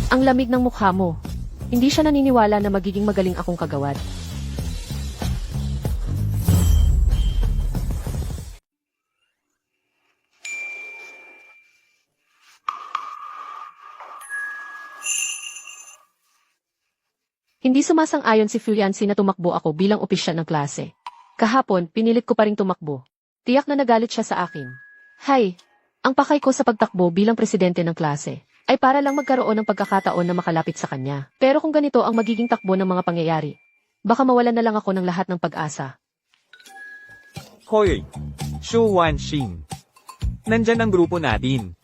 Ang lamig ng mukha mo. Hindi siya naniniwala na magiging magaling akong kagawad. Hindi sumasang-ayon si Fuyansi na tumakbo ako bilang opisyal ng klase. Kahapon, pinilit ko pa ring tumakbo. Tiyak na nagalit siya sa akin. Hay, ang pakay ko sa pagtakbo bilang presidente ng klase ay para lang magkaroon ng pagkakataon na makalapit sa kanya. Pero kung ganito ang magiging takbo ng mga pangyayari, baka mawalan na lang ako ng lahat ng pag-asa. Hoy, Shu Wanxing. Nandyan ang grupo natin.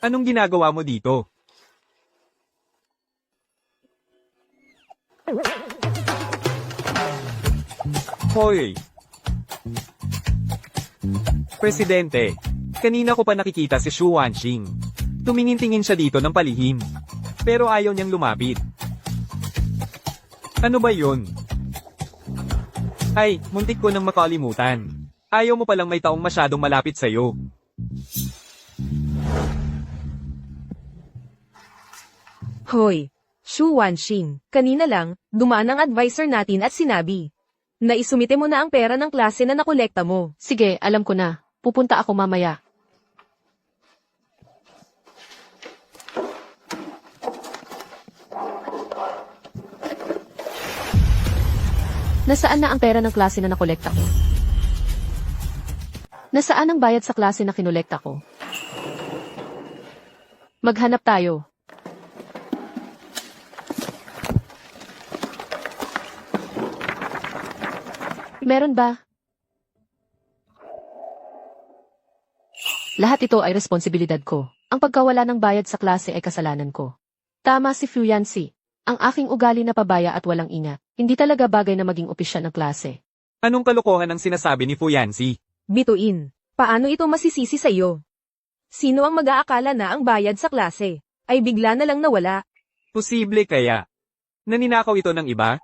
Anong ginagawa mo dito? Hoy! Presidente, kanina ko pa nakikita si Shu Wanxing. Tumingin-tingin siya dito ng palihim. Pero ayaw niyang lumapit. Ano ba yun? Ay, muntik ko nang makalimutan. Ayaw mo palang may taong masyadong malapit sa'yo. Hoy, Shu Wanxing, kanina lang, dumaan ang advisor natin at sinabi na isumite mo na ang pera ng klase na nakolekta mo. Sige, alam ko na. Pupunta ako mamaya. Nasaan na ang pera ng klase na nakolekta ko? Nasaan ang bayad sa klase na kinolekta ko? Maghanap tayo. Meron ba? Lahat ito ay responsibilidad ko. Ang pagkawala ng bayad sa klase ay kasalanan ko. Tama si Fuyansi. Ang aking ugali na pabaya at walang ingat. Hindi talaga bagay na maging opisyal ng klase. Anong kalokohan ang sinasabi ni Fuyansi? Bituin, paano ito masisisi sa iyo? Sino ang mag-aakala na ang bayad sa klase ay bigla na lang nawala? Posible kaya? Naninakaw ito ng iba?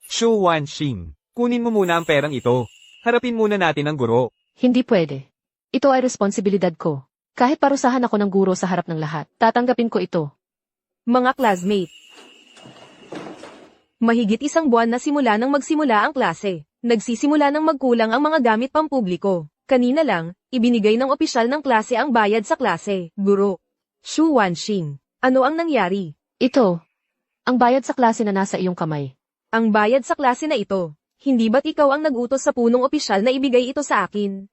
Shu Wanxing, kunin mo muna ang perang ito. Harapin muna natin ang guro. Hindi pwede. Ito ay responsibilidad ko. Kahit parusahan ako ng guro sa harap ng lahat, tatanggapin ko ito. Mga classmate. Mahigit isang buwan na simula nang magsimula ang klase. Nagsisimula nang magkulang ang mga gamit pampubliko. Kanina lang, ibinigay ng opisyal ng klase ang bayad sa klase. Guro. Shu Wanxing, ano ang nangyari? Ito. Ang bayad sa klase na nasa iyong kamay. Ang bayad sa klase na ito. Hindi ba't ikaw ang nag-utos sa punong opisyal na ibigay ito sa akin?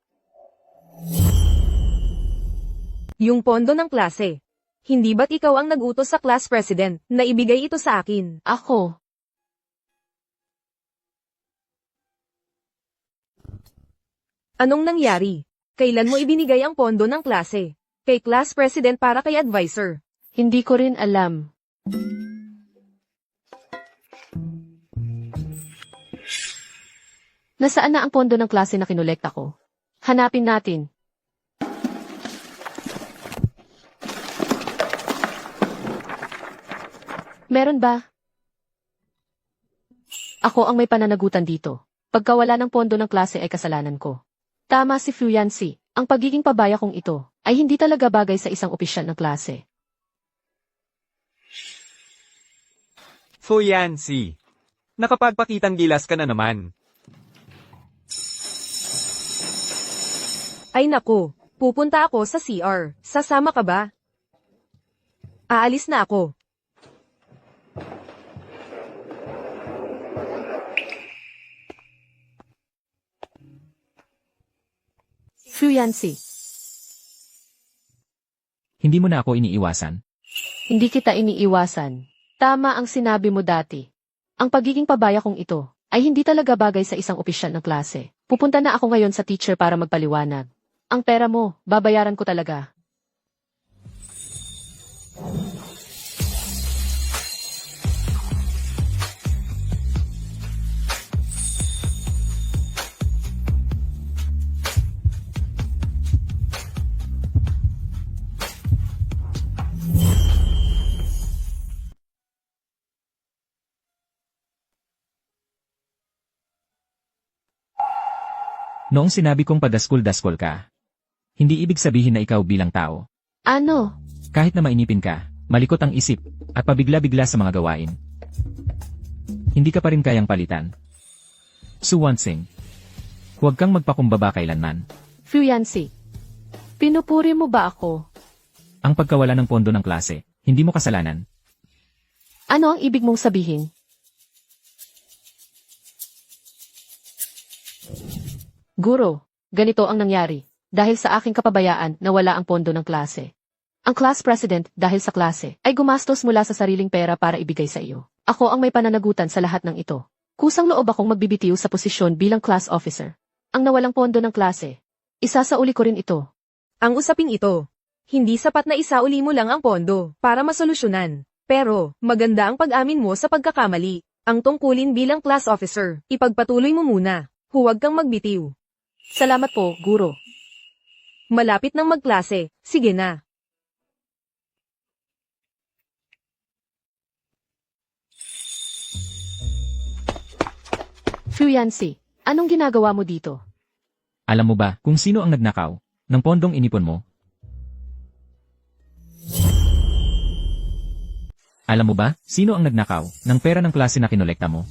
Yung pondo ng klase. Hindi ba't ikaw ang nag-utos sa class president na ibigay ito sa akin? Ako. Anong nangyari? Kailan mo ibinigay ang pondo ng klase? Kay class president para kay advisor? Hindi ko rin alam. Nasaan na ang pondo ng klase na kinolekta ko? Hanapin natin. Meron ba? Ako ang may pananagutan dito. Pagkawala ng pondo ng klase ay kasalanan ko. Tama si Fuyansi. Ang pagiging pabaya kong ito ay hindi talaga bagay sa isang opisyal ng klase. Fuyansi, nakapagpakitang gilas ka na naman. Ay naku, pupunta ako sa CR. Sasama ka ba? Aalis na ako. Fuyansi, Hindi mo na ako iniiwasan. hindi kita iniiwasan. Tama ang sinabi mo dati. Ang pagiging pabaya kong ito ay hindi talaga bagay sa isang opisyal ng klase. Pupunta na ako ngayon sa teacher para magpaliwanag. Ang pera mo, babayaran ko talaga. Noong sinabi kong padaskol-daskol ka, Hindi ibig sabihin na ikaw bilang tao. Ano? Kahit na mainipin ka, malikot ang isip, at pabigla-bigla sa mga gawain. Hindi ka pa rin kayang palitan. Su Wansing. Huwag kang magpakumbaba kailanman. Fu Yancy. Pinupuri mo ba ako? Ang pagkawala ng pondo ng klase, hindi mo kasalanan. Ano ang ibig mong sabihin? Guro, ganito ang nangyari. Dahil sa aking kapabayaan nawala ang pondo ng klase. Ang class president dahil sa klase ay gumastos mula sa sariling pera para ibigay sa iyo. Ako ang may pananagutan sa lahat ng ito. Kusang loob akong magbibitiw sa posisyon bilang class officer. Ang nawalang pondo ng klase. Isasauli ko rin ito. Ang usaping ito, hindi sapat na isauli mo lang ang pondo para masolusyonan. Pero, maganda ang pag-amin mo sa pagkakamali. Ang tungkulin bilang class officer, ipagpatuloy mo muna. Huwag kang magbitiw. Salamat po, guro. Malapit nang magklase, sige na. Fu Yancy, anong ginagawa mo dito? Alam mo ba kung sino ang nagnakaw ng pondong inipon mo? Alam mo ba sino ang nagnakaw ng pera ng klase na kinolekta mo?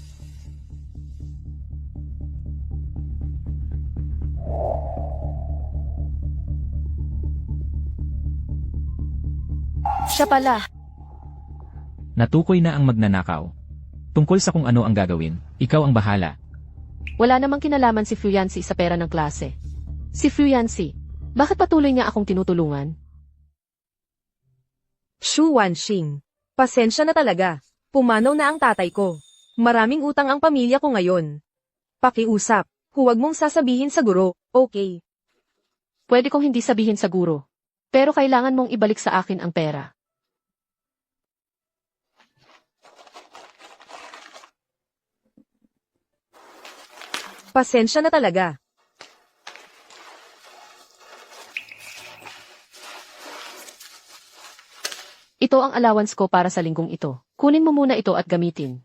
Siya pala. Natukoy na ang magnanakaw. Tungkol sa kung ano ang gagawin, ikaw ang bahala. Wala namang kinalaman si Fu Yancy sa pera ng klase. Si Fu Yancy, bakit patuloy niya akong tinutulungan? Shu Wanxing. Pasensya na talaga. Pumanaw na ang tatay ko. Maraming utang ang pamilya ko ngayon. Pakiusap. Huwag mong sasabihin sa guro, okay? Pwede kong hindi sabihin sa guro. Pero kailangan mong ibalik sa akin ang pera. Pasensya na talaga. Ito ang allowance ko para sa linggong ito. Kunin mo muna ito at gamitin.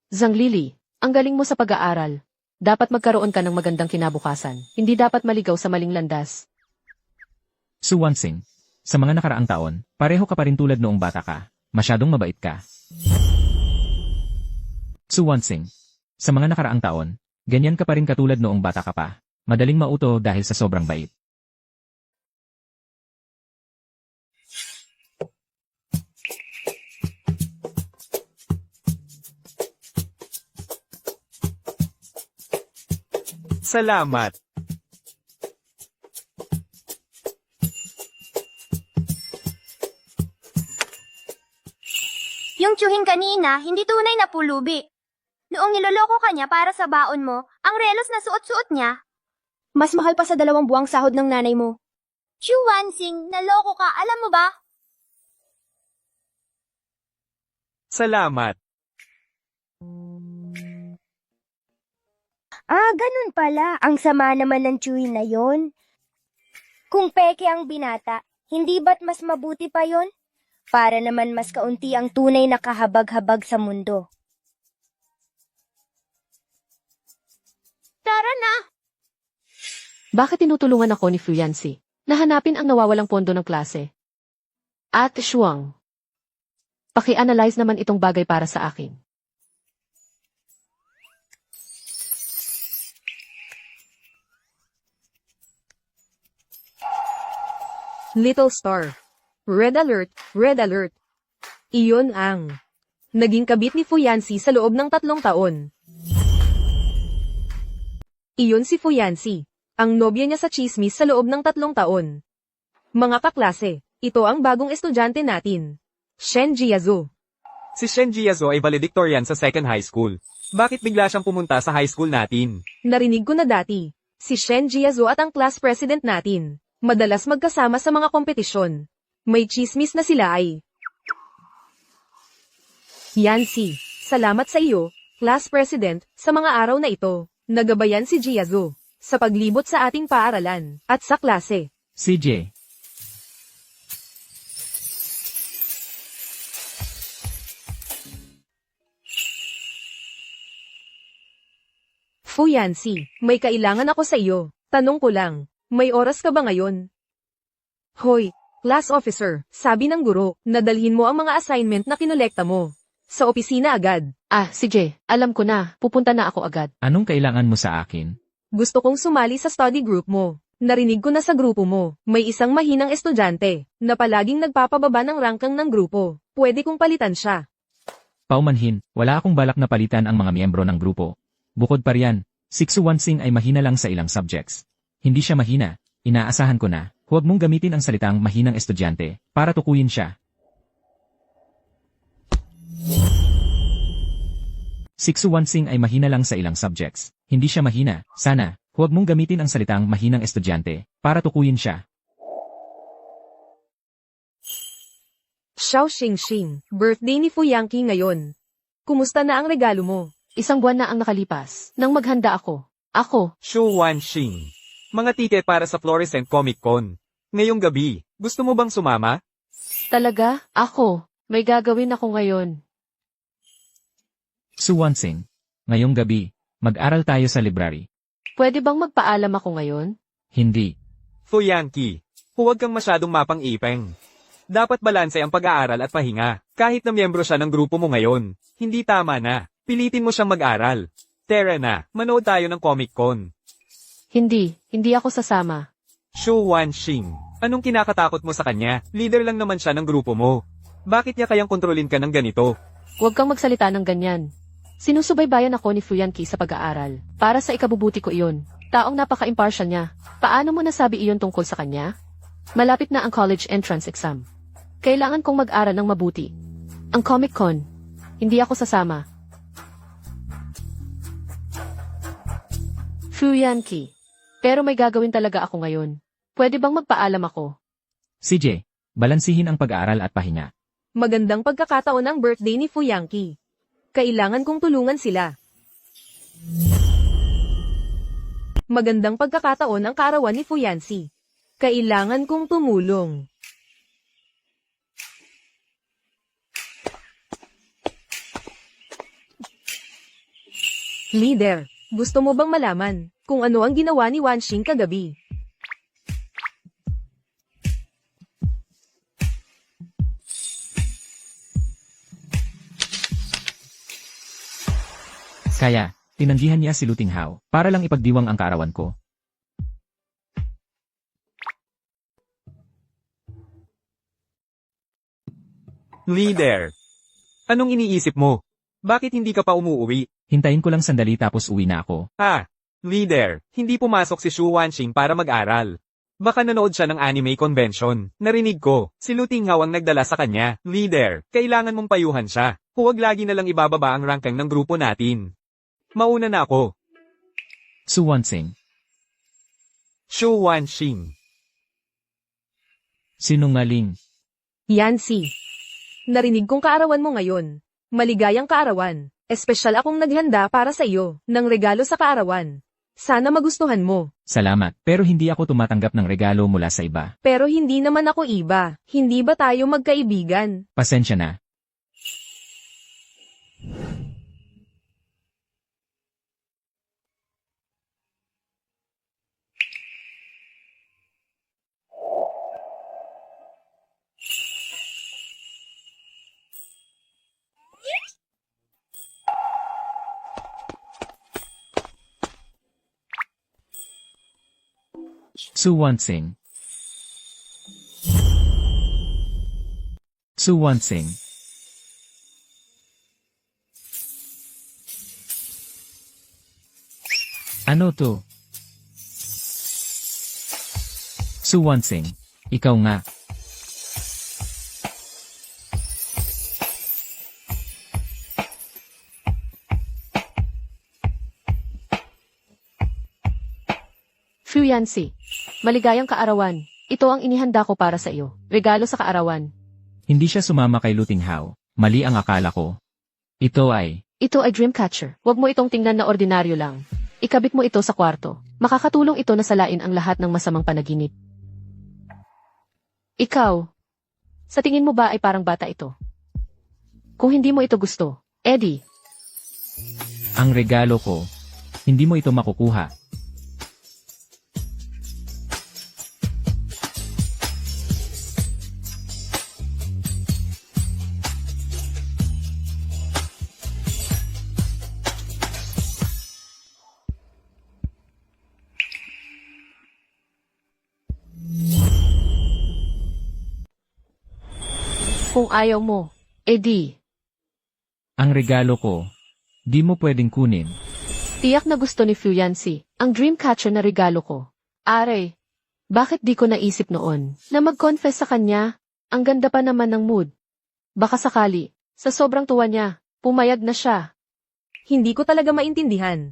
Zhang Lili, ang galing mo sa pag-aaral. Dapat magkaroon ka ng magandang kinabukasan. Hindi dapat maligaw sa maling landas. Su Wansing, sa mga nakaraang taon, pareho ka pa rin tulad noong bata ka. Masyadong mabait ka. Su Wansing, sa mga nakaraang taon, ganyan ka pa rin katulad noong bata ka pa. Madaling mauto dahil sa sobrang bait. Salamat. Yung tsuhin kanina, hindi tunay na pulubi. Noong niloloko ka niya para sa baon mo, ang relos na suot-suot niya. Mas mahal pa sa 2 buwang sahod ng nanay mo. Chu Wansing, naloko ka, alam mo ba? Salamat. Ganun pala. Ang sama naman ng Chewy na yon. Kung peke ang binata, hindi ba't mas mabuti pa yon? Para naman mas kaunti ang tunay na kahabag-habag sa mundo. Tara na! Bakit tinutulungan ako ni Fu Yancy? Nahanapin ang nawawalang pondo ng klase. At Shuang. Paki-analyze naman itong bagay para sa akin. Little Star. Red alert, red alert. Iyon ang naging kabit ni Fu Yancy sa loob ng 3 taon. Iyon si Fu Yancy, ang nobya niya sa chismis sa loob ng 3 taon. Mga kaklase, ito ang bagong estudyante natin. Shen Jiazu. Si Shen Jiazo ay valedictorian sa second high school. Bakit bigla siyang pumunta sa high school natin? Narinig ko na dati, si Shen Jiazu at ang class president natin, madalas magkasama sa mga kompetisyon. May chismis na sila ay. Yancy, salamat sa iyo, class president, sa mga araw na ito. Nagabayan si Jiazu sa paglibot sa ating paaralan at sa klase. CJ. Fu Yancy, may kailangan ako sa iyo. Tanong ko lang, may oras ka ba ngayon? Hoy, class officer, sabi ng guro, nadalhin mo ang mga assignment na kinolekta mo. Sa opisina agad. Ah, sige, alam ko na, pupunta na ako agad. Anong kailangan mo sa akin? Gusto kong sumali sa study group mo. Narinig ko na sa grupo mo, may isang mahinang estudyante, na palaging nagpapababa ng rangkang ng grupo. Pwede kong palitan siya. Paumanhin, wala akong balak na palitan ang mga miyembro ng grupo. Bukod pa riyan, si Xuanxing ay mahina lang sa ilang subjects. Hindi siya mahina, inaasahan ko na, huwag mong gamitin ang salitang mahinang estudyante, para tukuyin siya. Si Xuanxing ay mahina lang sa ilang subjects. Hindi siya mahina, sana, huwag mong gamitin ang salitang mahinang estudyante, para tukuyin siya. Xiao Xingxing, birthday ni Fu Yangqi ngayon. Kumusta na ang regalo mo? Isang buwan na ang nakalipas, nang maghanda ako. Ako, Shu Wanxing. Mga tiket para sa Fluorescent Comic Con. Ngayong gabi, gusto mo bang sumama? talaga, ako, may gagawin ako ngayon. Xuanxing, ngayong gabi, mag-aral tayo sa library. Pwede bang magpaalam ako ngayon? Hindi. Fu Yanqi, huwag kang masyadong mapang-ipeng. Dapat balanse ang pag-aaral at pahinga. Kahit na miyembro siya ng grupo mo ngayon, hindi tama na. Pilitin mo siyang mag-aral. Tara na, manood tayo ng Comic Con. Hindi ako sasama. Shu Wanxing, anong kinakatakot mo sa kanya? Leader lang naman siya ng grupo mo. Bakit niya kayang kontrolin ka ng ganito? Huwag kang magsalita ng ganyan. Sinusubaybayan ako ni Fu Yanqi sa pag-aaral. Para sa ikabubuti ko iyon. Taong napaka-impartial niya. Paano mo nasabi iyon tungkol sa kanya? Malapit na ang college entrance exam. Kailangan kong mag-aral ng mabuti. Ang Comic Con. Hindi ako sasama. Fu Yanqi. Pero may gagawin talaga ako ngayon. Pwede bang magpaalam ako? CJ, balansihin ang pag-aaral at pahinga. Magandang pagkakataon ang birthday ni Fu Yangqi. Kailangan kong tulungan sila. Magandang pagkakataon ang kaarawan ni Fu Yanxi. Kailangan kong tumulong. Leader, gusto mo bang malaman kung ano ang ginawa ni Wanxing kagabi? Kaya, tinanggihan niya si Lu Tinghao, para lang ipagdiwang ang kaarawan ko. Leader, anong iniisip mo? Bakit hindi ka pa umuwi? Hintayin ko lang sandali tapos uwi na ako. Leader, hindi pumasok si Shu Wanxing para mag-aral. Baka nanood siya ng anime convention. Narinig ko, si Lu Tinghao ang nagdala sa kanya. Leader, kailangan mong payuhan siya. Huwag lagi na lang ibababa ang ranking ng grupo natin. Mauna na ako. Xuanxing, Shu Wanxing. sinungaling. Yanxi. Narinig kong kaarawan mo ngayon. Maligayang kaarawan. Espesyal akong naghanda para sa iyo ng regalo sa kaarawan. Sana magustuhan mo. Salamat, pero hindi ako tumatanggap ng regalo mula sa iba. Pero hindi naman ako iba. Hindi ba tayo magkaibigan? Pasensya na. Xuanxing. Xuanxing. Ano to? Xuanxing, ikaw nga. Fu Yanxi. Maligayang kaarawan. Ito ang inihanda ko para sa iyo. Regalo sa kaarawan. Hindi siya sumama kay Lu Tinghao. Mali ang akala ko. Ito ay Dreamcatcher. Huwag mo itong tingnan na ordinaryo lang. Ikabit mo ito sa kwarto. Makakatulong ito na salain ang lahat ng masamang panaginip. Ikaw, sa tingin mo ba ay parang bata ito? Kung hindi mo ito gusto, Eddie, ang regalo ko. Hindi mo ito makukuha. Kung ayaw mo, edi, Ang regalo ko, di mo pwedeng kunin. tiyak na gusto ni Fuyancy ang dreamcatcher na regalo ko. Are, bakit di ko naisip noon na mag-confess sa kanya? Ang ganda pa naman ng mood. Baka sakali, sa sobrang tuwa niya, pumayag na siya. Hindi ko talaga maintindihan.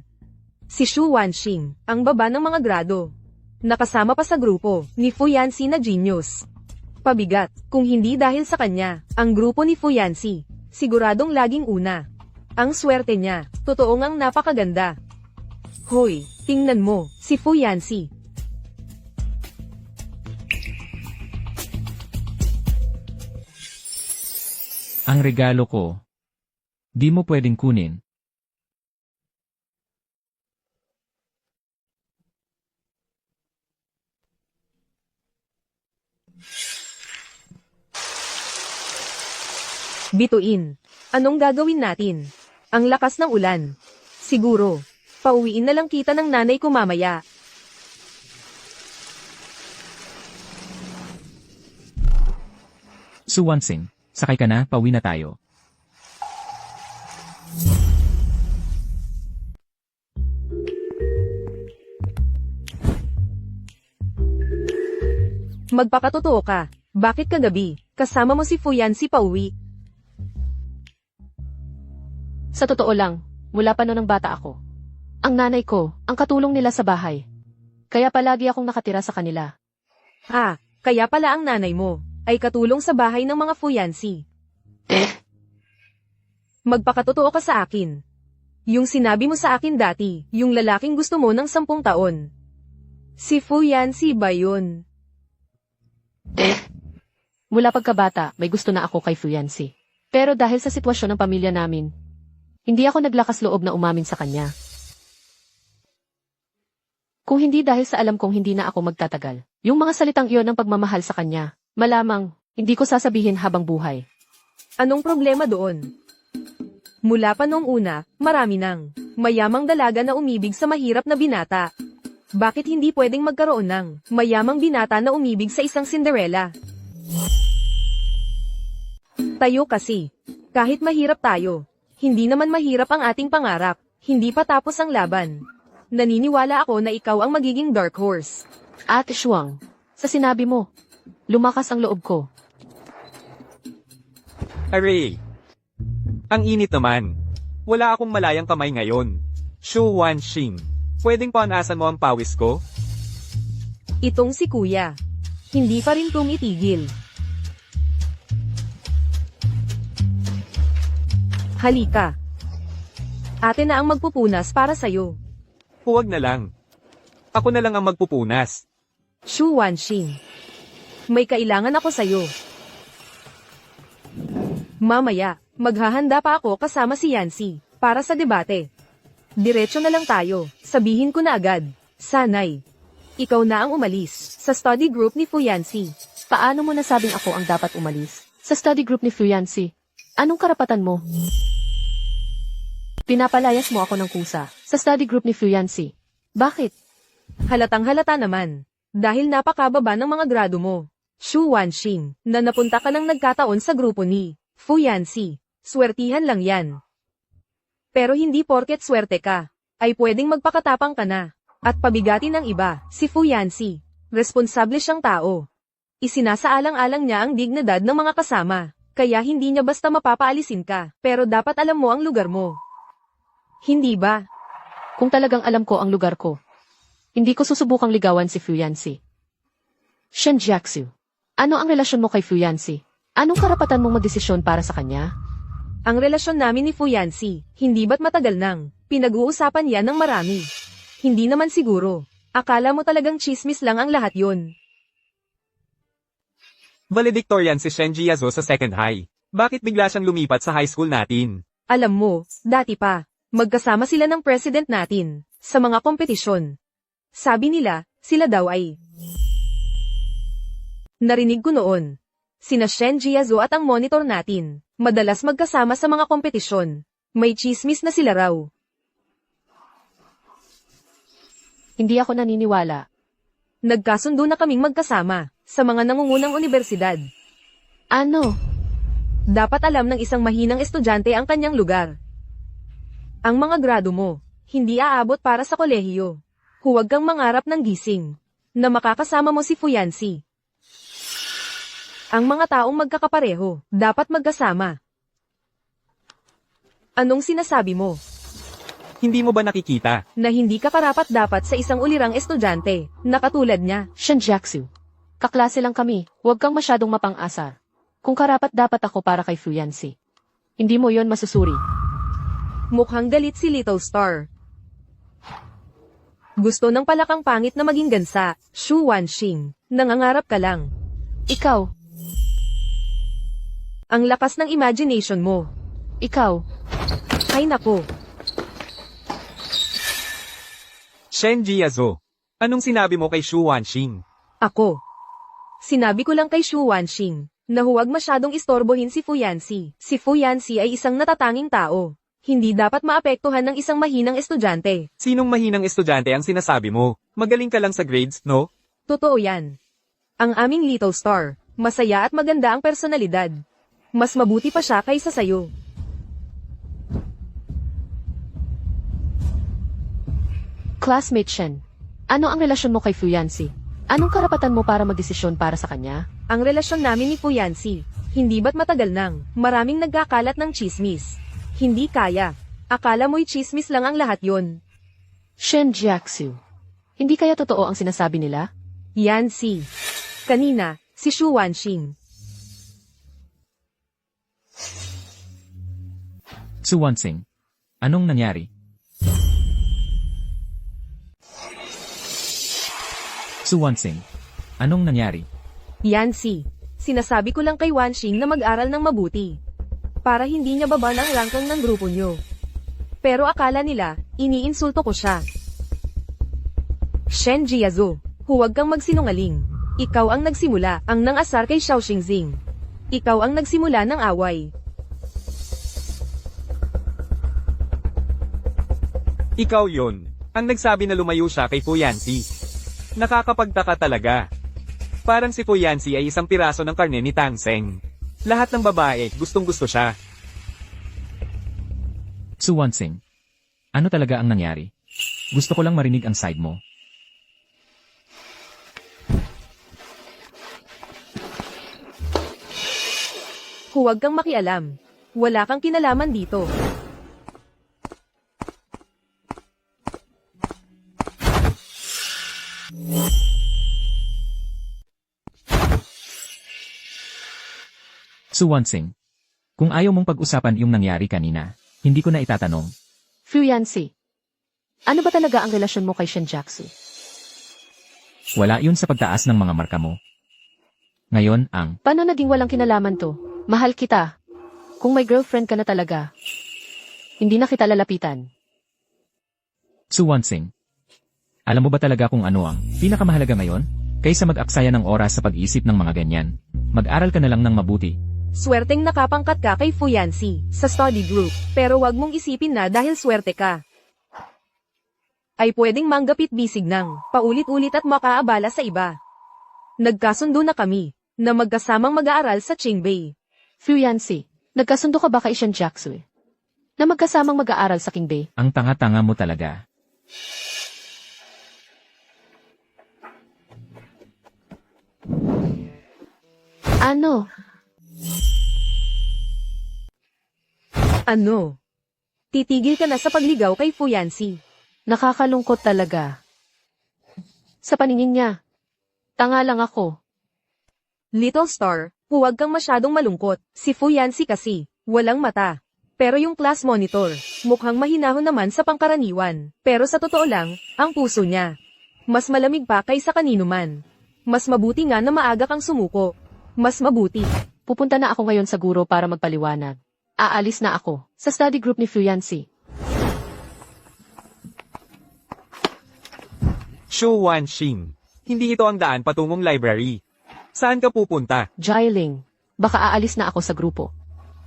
Si Shu Wanxing, ang baba ng mga grado. Nakasama pa sa grupo ni Fuyancy na genius. Pabigat, kung hindi dahil sa kanya, ang grupo ni Fuyancy, siguradong laging una. Ang swerte niya, totoong ang napakaganda. Hoy, tingnan mo, si Fuyancy. Ang regalo ko, di mo pwedeng kunin. Bituin, anong gagawin natin? Ang lakas ng ulan. Siguro, pauwiin na lang kita ng nanay ko mamaya. Suwansing, sakay ka na, pauwi na tayo. Magpakatotoo ka. Bakit kagabi, kasama mo si Fuyancy pauwi? Sa totoo lang, mula pa noon ng bata ako. Ang nanay ko, ang katulong nila sa bahay. Kaya palagi akong nakatira sa kanila. Ah, kaya pala ang nanay mo, ay katulong sa bahay ng mga Fuyancy. Magpakatotoo ka sa akin. Yung sinabi mo sa akin dati, yung lalaking gusto mo ng 10 taon. Si Fuyancy ba yun? Mula pagkabata, may gusto na ako kay Fuyancy. Pero dahil sa sitwasyon ng pamilya namin, hindi ako naglakas loob na umamin sa kanya. Kung hindi dahil sa alam kong hindi na ako magtatagal, yung mga salitang iyon ng pagmamahal sa kanya, malamang, hindi ko sasabihin habang buhay. Anong problema doon? Mula pa noong una, marami nang mayamang dalaga na umibig sa mahirap na binata. Bakit hindi pwedeng magkaroon ng mayamang binata na umibig sa isang Cinderella? Tayo kasi. Kahit mahirap tayo, hindi naman mahirap ang ating pangarap. Hindi pa tapos ang laban. Naniniwala ako na ikaw ang magiging dark horse. Ate Shuang, sa sinabi mo, lumakas ang loob ko. Aray! Ang init naman. Wala akong malayang kamay ngayon. Shu Wanxing, pwedeng paunasan mo ang pawis ko? Itong si kuya. Hindi pa rin tumitigil. Halika. Ate na ang magpupunas para sa'yo. Huwag na lang. Ako na lang ang magpupunas. Shu Wanxing. May kailangan ako sa'yo. Mamaya, maghahanda pa ako kasama si Yancy, para sa debate. Diretso na lang tayo, sabihin ko na agad. Sanay. Ikaw na ang umalis, sa study group ni Fuyancy. Paano mo nasabing ako ang dapat umalis? Sa study group ni Fuyancy, anong karapatan mo? Pinapalayas mo ako ng kusa, sa study group ni Fuyancy. Bakit? Halatang halata naman. Dahil napakababa ng mga grado mo. Shu Wanxing, na napunta ka ng nagkataon sa grupo ni Fuyancy. Swertihan lang yan. Pero hindi porket swerte ka, ay pwedeng magpakatapang ka na. At pabigatin ng iba, si Fuyancy. Responsable siyang tao. Isinasaalang-alang niya ang dignidad ng mga kasama. Kaya hindi niya basta mapapaalisin ka, pero dapat alam mo ang lugar mo. Hindi ba? Kung talagang alam ko ang lugar ko, hindi ko susubukang ligawan si Fuyancy. Shen Jiaxu, ano ang relasyon mo kay Fuyancy? Anong karapatan mong magdesisyon para sa kanya? Ang relasyon namin ni Fuyancy, hindi ba't matagal nang pinag-uusapan yan ng marami? Hindi naman siguro. Akala mo talagang chismis lang ang lahat yon. Valedictorian si Shen Jiazo sa second high. Bakit bigla siyang lumipat sa high school natin? Alam mo, dati pa, magkasama sila ng president natin, sa mga kompetisyon. Sabi nila, sila daw ay. Narinig ko noon. Sina Shen Jiazo at ang monitor natin, madalas magkasama sa mga kompetisyon. May chismis na sila raw. Hindi ako naniniwala. Nagkasundo na kaming magkasama, sa mga nangungunang universidad. Ano? Dapat alam ng isang mahinang estudyante ang kanyang lugar. Ang mga grado mo, hindi aabot para sa kolehiyo. Huwag kang mangarap ng gising, na makakasama mo si Fuyansi. Ang mga taong magkakapareho, dapat magkasama. Anong sinasabi mo? Hindi mo ba nakikita? Na hindi ka karapat-dapat sa isang ulirang estudyante, na katulad niya. Shinjaksu. Kaklase lang kami, huwag kang masyadong mapang-asar. Kung karapat-dapat ako para kay Fuyansi. Hindi mo yon masusuri. Mukhang galit si Little Star. Gusto ng palakang pangit na maging gansa, Shu Wanxing. Nangangarap ka lang. Ikaw, Ang lakas ng imagination mo. ikaw, Ay nako, Shen Jiazo. Anong sinabi mo kay Shu Wanxing? ako. Sinabi ko lang kay Shu Wanxing, na huwag masyadong istorbohin si Fuyansi. Si Fuyansi ay isang natatanging tao. Hindi dapat maapektuhan ng isang mahinang estudyante. Sinong mahinang estudyante ang sinasabi mo? Magaling ka lang sa grades, no? Totoo yan. Ang aming Little Star, masaya at maganda ang personalidad. Mas mabuti pa siya kaysa sayo. classmate Shen. Ano ang relasyon mo kay Fuyansi? Anong karapatan mo para magdesisyon para sa kanya? Ang relasyon namin ni Fuyansi, hindi ba't matagal nang, maraming nagkakalat ng chismis. Hindi kaya. Akala mo'y chismis lang ang lahat yon. Shinjaksu. Hindi kaya totoo ang sinasabi nila? Yan si. Kanina, si Shu Wanxing. Su Wansing. Anong nangyari? Su Wansing. Anong nangyari? Yan si. Sinasabi ko lang kay Wanxing na mag-aral ng mabuti. Para hindi niya baba ng ranking ng grupo niyo. Pero akala nila, iniinsulto ko siya. Shen Jiazo, huwag kang magsinungaling. Ikaw ang nagsimula, ang nangasar kay Xiao Xingzing. Ikaw ang nagsimula ng away. Ikaw yon. Ang nagsabi na lumayo siya kay Fuyansi. Nakakapagtaka talaga. Parang si Fuyansi ay isang piraso ng karne ni Tang Seng. Lahat ng babae, gustong-gusto siya. Su Wansing. Ano talaga ang nangyari? Gusto ko lang marinig ang side mo. Huwag kang makialam. Wala kang kinalaman dito. Su Wansing. Kung ayaw mong pag-usapan yung nangyari kanina, hindi ko na itatanong. Fuyansi. Ano ba talaga ang relasyon mo kay Shinjaksu? Wala yun sa pagtaas ng mga marka mo. Ngayon, ang Paano naging walang kinalaman to? Mahal kita. Kung may girlfriend ka na talaga, hindi na kita lalapitan. Su Wansing. Alam mo ba talaga kung ano ang pinakamahalaga ngayon? Kaysa mag-aksaya ng oras sa pag-isip ng mga ganyan. Mag-aral ka na lang ng mabuti. Swerteng nakapangkat ka kay Fuyansi sa study group, pero wag mong isipin na dahil swerte ka ay pwedeng manggapit bisig ng paulit-ulit at makaabala sa iba. Nagkasundo na kami na magkasamang mag-aaral sa Qingbei. Fuyansi, nagkasundo ka ba kay Shinjaksu? Na magkasamang mag-aaral sa Qingbei? Ang tanga-tanga mo talaga. Ano? Ano? Titigil ka na sa pagligaw kay Fuyansi. Nakakalungkot talaga. Sa paningin niya, tanga lang ako. Little Star, huwag kang masyadong malungkot. Si Fuyansi kasi, walang mata. Pero yung class monitor, mukhang mahinahon naman sa pangkaraniwan. Pero sa totoo lang, ang puso niya, mas malamig pa kaysa kanino man. Mas mabuti nga na maaga kang sumuko. Mas mabuti. Pupunta na ako ngayon sa guro para magpaliwanag. Aalis na ako sa study group ni Fuyansi. Shu Wanxing. Hindi ito ang daan patungong library. Saan ka pupunta? Jiling, baka aalis na ako sa grupo.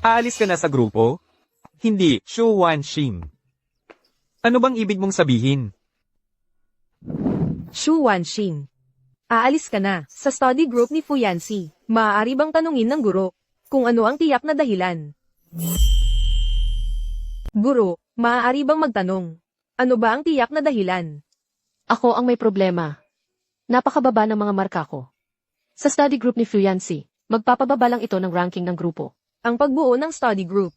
Aalis ka na sa grupo? Hindi, Shu Wanxing. Ano bang ibig mong sabihin? Shu Wanxing. Aalis ka na sa study group ni Fuyansi. Maaari bang tanungin ng guro? kung ano ang tiyak na dahilan. Guro, maaari bang magtanong? Ano ba ang tiyak na dahilan? Ako ang may problema. Napakababa ng mga marka ko. Sa study group ni Fuyansi, magpapababa lang ito ng ranking ng grupo. Ang pagbuo ng study group.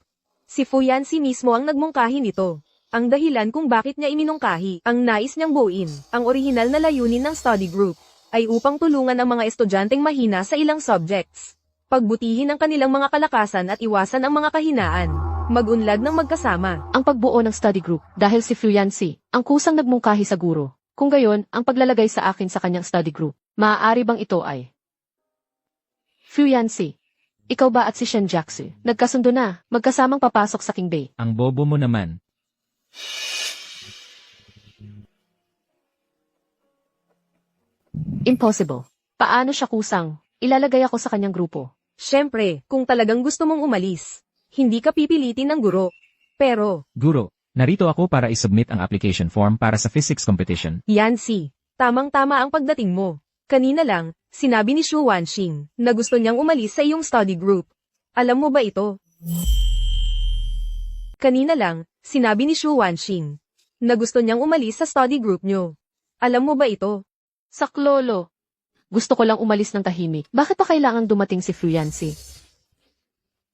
Si Fuyansi mismo ang nagmungkahi nito. Ang dahilan kung bakit niya iminungkahi, ang nais niyang buuin, ang orihinal na layunin ng study group, ay upang tulungan ang mga estudyanteng mahina sa ilang subjects. Pagbutihin ang kanilang mga kalakasan at iwasan ang mga kahinaan. Mag-unlad ng magkasama. Ang pagbuo ng study group dahil si Fuyansi, ang kusang nagmungkahi sa guro. Kung gayon, ang paglalagay sa akin sa kanyang study group, maaari bang ito ay Fuyansi, ikaw ba at si Shen Jiaxu, nagkasundo na, magkasamang papasok sa King Bay. Ang bobo mo naman. Impossible. Paano siya kusang? Ilalagay ako sa kanyang grupo. Siyempre, kung talagang gusto mong umalis, hindi ka pipilitin ng guro. Pero, Guro, narito ako para isubmit ang application form para sa physics competition. Yancy, tamang-tama ang pagdating mo. Kanina lang, sinabi ni Shu Wanxing na gusto niyang umalis sa iyong study group. Alam mo ba ito? Kanina lang, sinabi ni Shu Wanxing na gusto niyang umalis sa study group niyo. Alam mo ba ito? Saklolo. Gusto ko lang umalis ng tahimik. Bakit pa kailangang dumating si Fuyansi?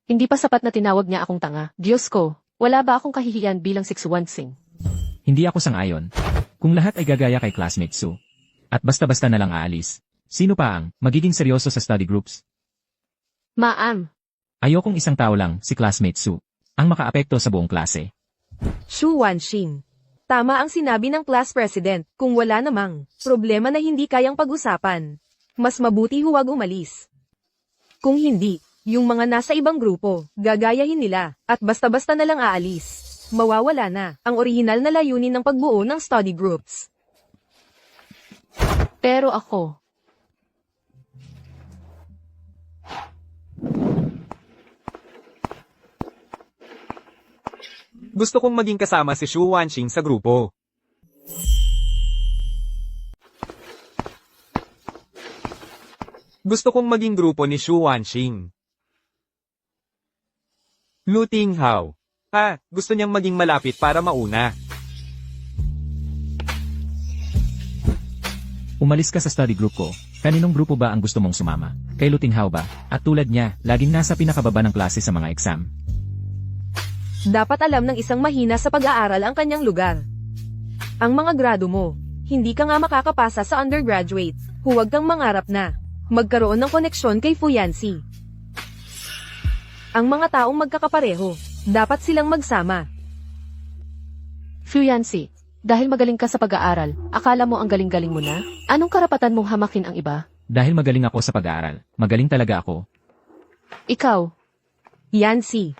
Hindi pa sapat na tinawag niya akong tanga. Diyos ko, wala ba akong kahihiyan bilang 616? Hindi ako sang-ayon. Kung lahat ay gagaya kay classmate Su, at basta-basta na lang aalis, sino pa ang magiging seryoso sa study groups? Ma'am, Ayokong isang tao lang, si classmate Su, ang makaapekto sa buong klase. Shu Wanxing. Tama ang sinabi ng class president, kung wala namang problema na hindi kayang pag-usapan. Mas mabuti huwag umalis. Kung hindi, yung mga nasa ibang grupo, gagayahin nila, at basta-basta na lang aalis. Mawawala na ang orihinal na layunin ng pagbuo ng study groups. pero ako, Gusto kong maging kasama si Shu Wanxing sa grupo. Gusto kong maging grupo ni Shu Wanxing. Lu Tinghao. Gusto niyang maging malapit para mauna. Umalis ka sa study group ko. Kaninong grupo ba ang gusto mong sumama? Kay Lutinghao ba? At tulad niya, laging nasa pinakababa ng klase sa mga exam. Dapat alam ng isang mahina sa pag-aaral ang kanyang lugar. Ang mga grado mo, hindi ka nga makakapasa sa undergraduate, huwag kang mangarap na magkaroon ng koneksyon kay Fuyansi. Ang mga taong magkakapareho, dapat silang magsama. Fuyansi, dahil magaling ka sa pag-aaral, akala mo ang galing-galing mo na? Anong karapatan mong hamakin ang iba? Dahil magaling ako sa pag-aaral, magaling talaga ako. Ikaw, Yancy.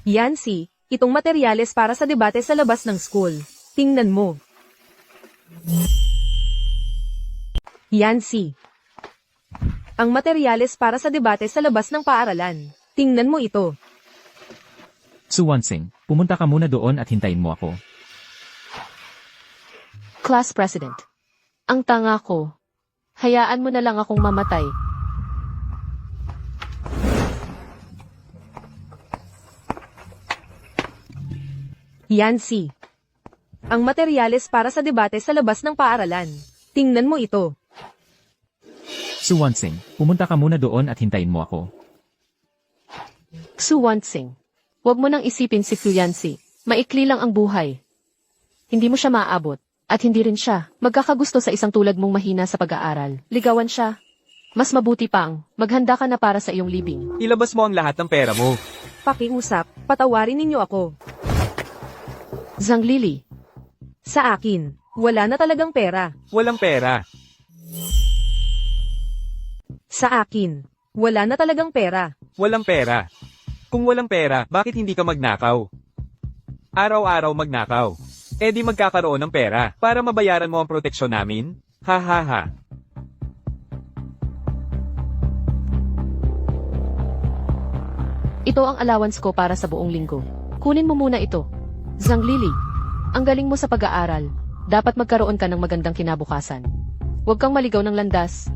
Yancy, itong materyales para sa debate sa labas ng school. Tingnan mo. Yancy. Ang materyales para sa debate sa labas ng paaralan. Tingnan mo ito. Su Wanxing, pumunta ka muna doon at hintayin mo ako. class president. Ang tanga ko. Hayaan mo na lang akong mamatay. Yancy. Ang materyales para sa debate sa labas ng paaralan. Tingnan mo ito. Su Wanxing, pumunta ka muna doon at hintayin mo ako. Xu Wanxing. Huwag mo nang isipin si Fuyansi. Maikli lang ang buhay. Hindi mo siya maaabot. At hindi rin siya magkakagusto sa isang tulad mong mahina sa pag-aaral. Ligawan siya. Mas mabuti pang, maghanda ka na para sa iyong libing. Ilabas mo ang lahat ng pera mo. Pakiusap, patawarin ninyo ako. Zhang Lili. Sa akin, wala na talagang pera. Walang pera. Sa akin, wala na talagang pera. Walang pera. Kung walang pera, bakit hindi ka magnakaw? Araw-araw magnakaw. Eh di magkakaroon ng pera para mabayaran mo ang proteksyon namin? Ha ha ha. Ito ang allowance ko para sa buong linggo. Kunin mo muna ito. Zhang Lili, ang galing mo sa pag-aaral. Dapat magkaroon ka ng magandang kinabukasan. Huwag kang maligaw ng landas.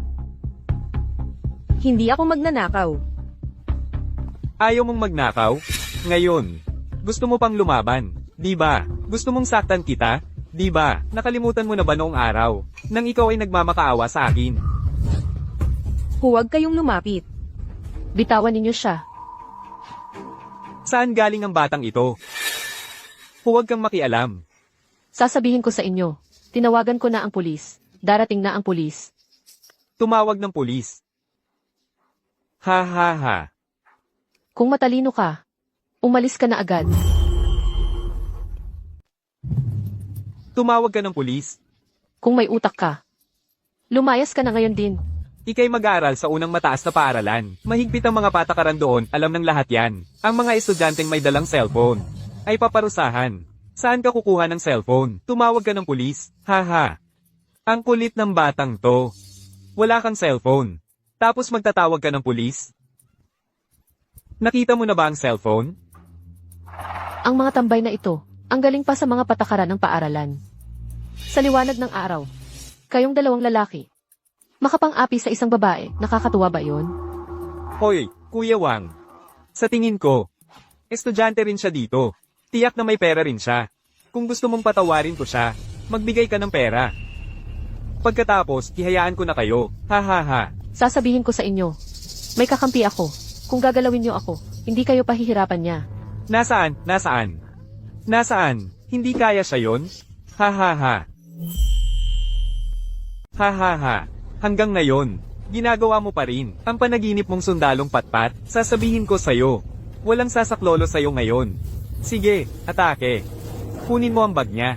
Hindi ako magnanakaw. Ayaw mong magnakaw? Ngayon, gusto mo pang lumaban, di ba? Gusto mong saktan kita? Di ba? Nakalimutan mo na ba noong araw, nang ikaw ay nagmamakaawa sa akin? Huwag kayong lumapit. Bitawan ninyo siya. Saan galing ang batang ito? Huwag kang makialam. Sasabihin ko sa inyo, tinawagan ko na ang pulis. Darating na ang pulis. Tumawag ng pulis. Ha ha ha. Kung matalino ka, umalis ka na agad. Tumawag ka ng pulis. Kung may utak ka, lumayas ka na ngayon din. Ika'y mag-aaral sa unang mataas na paaralan. Mahigpit ang mga patakaran doon, alam ng lahat yan. Ang mga estudyanteng may dalang cellphone ay paparusahan. Saan ka kukuha ng cellphone? Tumawag ka ng pulis. Haha. Ang kulit ng batang to. Wala kang cellphone. Tapos magtatawag ka ng pulis? Nakita mo na ba ang cellphone? Ang mga tambay na ito, ang galing pa sa mga patakaran ng paaralan. Sa liwanag ng araw, kayong dalawang lalaki, makapang-api sa isang babae, nakakatuwa ba yon? Hoy, Kuya Wang. Sa tingin ko, estudyante rin siya dito. Tiyak na may pera rin siya. Kung gusto mong patawarin ko siya, magbigay ka ng pera. Pagkatapos, ihayaan ko na kayo. Ha ha ha. Sasabihin ko sa inyo, may kakampi ako. Kung gagalawin niyo ako, hindi kayo pahihirapan niya. Nasaan? Nasaan? Nasaan? Hindi kaya siya yon? Ha ha ha. Ha ha ha. Hanggang ngayon, ginagawa mo pa rin ang panaginip mong sundalong patpat. Sasabihin ko sa'yo, walang sasaklolo sa'yo ngayon. Sige, atake. Kunin mo ang bag niya.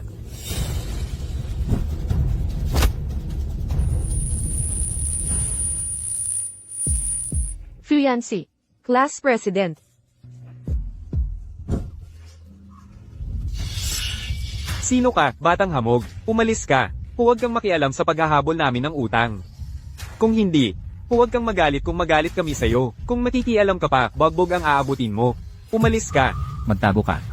Fu Yancy, Class President. Sino ka, batang hamog? Umalis ka. Huwag kang makialam sa paghahabol namin ng utang. Kung hindi, huwag kang magalit kung magalit kami sa'yo. Kung makikialam ka pa, bagbog ang aabutin mo. Umalis ka. Magtago ka.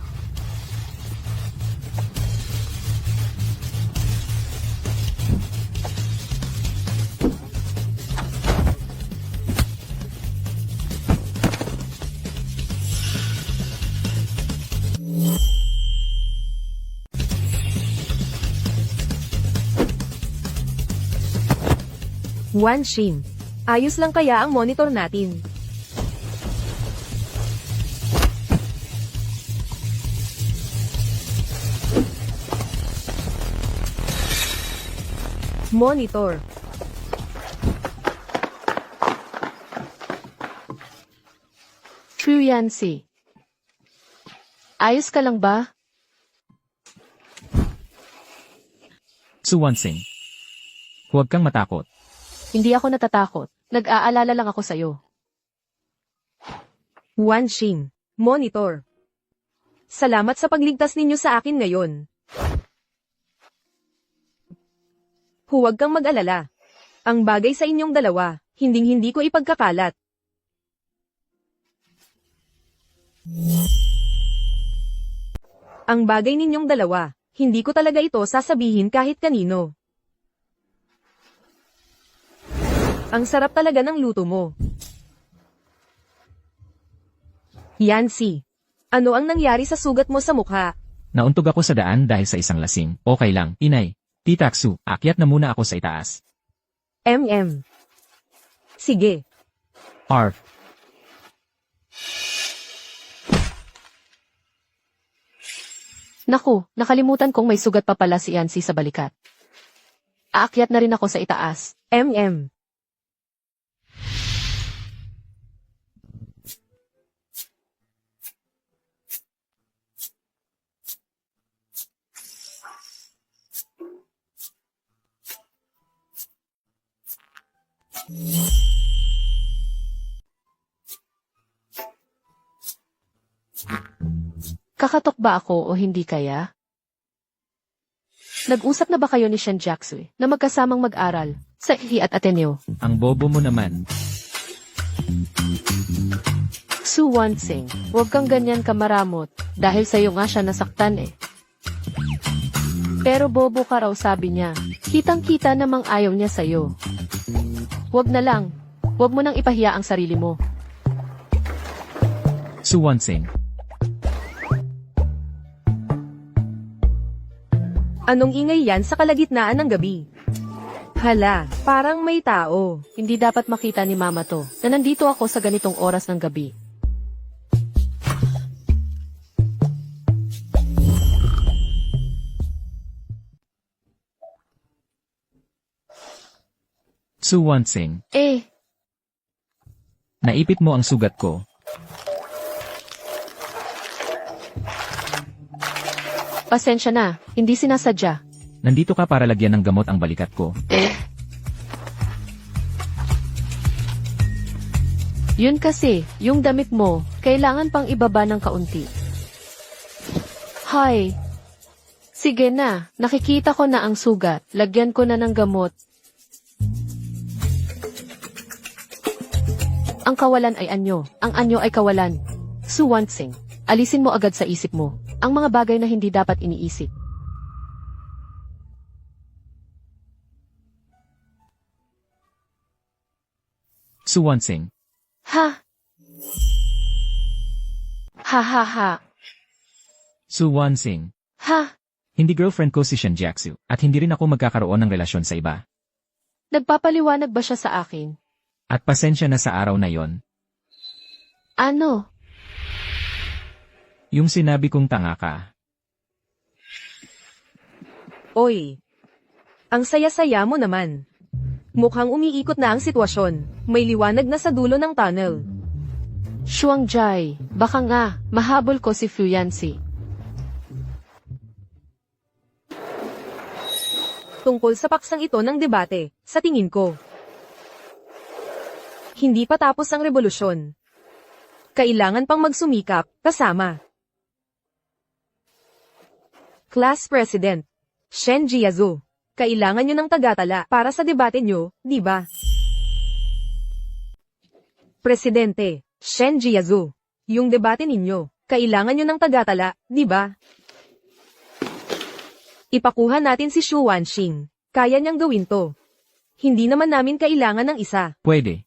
Wan Xin. Ayos lang kaya ang monitor natin? Monitor. Fu Yancy. Ayos ka lang ba? Su Wansing. Huwag kang matakot. Hindi ako natatakot. Nag-aalala lang ako sa'yo. Wan Xin. Monitor. Salamat sa pagligtas ninyo sa akin ngayon. Huwag kang mag-alala. Ang bagay sa inyong dalawa, hinding-hindi ko ipagkakalat. Ang bagay ninyong dalawa, hindi ko talaga ito sasabihin kahit kanino. Ang sarap talaga ng luto mo. Yancy, ano ang nangyari sa sugat mo sa mukha? Nauntog ako sa daan dahil sa isang lasing. Okay lang, inay. Titaksu, akyat na muna ako sa itaas. Sige. Arf. Naku, nakalimutan kong may sugat pa pala si Yancy sa balikat. Aakyat na rin ako sa itaas. Kakatok ba ako o hindi kaya? Nag-usap na ba kayo ni Shen Jiaxui na magkasamang mag-aral sa Ihi at Ateneo? Ang bobo mo naman. Su Wansing, huwag kang ganyan kamaramot dahil sa'yo nga siya nasaktan eh. Pero bobo ka raw sabi niya. Kitang-kita namang ayaw niya sa'yo. Huwag na lang. Huwag mo nang ipahiya ang sarili mo. Su Wansing. Anong ingay yan sa kalagitnaan ng gabi? Hala, parang may tao. Hindi dapat makita ni Mama to, na nandito ako sa ganitong oras ng gabi. Su Wansing. Naipit mo ang sugat ko. Pasensya na, hindi sinasadya. Nandito ka para lagyan ng gamot ang balikat ko. Yun kasi, yung damit mo, kailangan pang ibaba ng kaunti. Hay. Sige na, nakikita ko na ang sugat. Lagyan ko na ng gamot. Ang kawalan ay anyo. Ang anyo ay kawalan. Su Wansing, alisin mo agad sa isip mo ang mga bagay na hindi dapat iniisip. Su Wansing. Ha? Ha ha ha. Su Wansing. Ha? Hindi girlfriend ko si Shen Jiaxu, at hindi rin ako magkakaroon ng relasyon sa iba. Nagpapaliwanag ba siya sa akin? At pasensya na sa araw na yon. Ano? Yung sinabi kong tanga ka. Oy. Ang saya-saya mo naman. Mukhang umiikot na ang sitwasyon. May liwanag na sa dulo ng tunnel. Shuang Jai, baka nga, mahabol ko si Fu Yanxi. Tungkol sa paksang ito ng debate, sa tingin ko. Hindi pa tapos ang revolusyon. Kailangan pang magsumikap, kasama. Class President, Shen Jiazu. Kailangan nyo ng tagatala para sa debate nyo, di ba? Presidente, Shen Jiazu. Yung debate ninyo, kailangan nyo ng tagatala, di ba? Ipakuha natin si Xu Wanxing. Kaya niyang gawin to. Hindi naman namin kailangan ng isa. Pwede.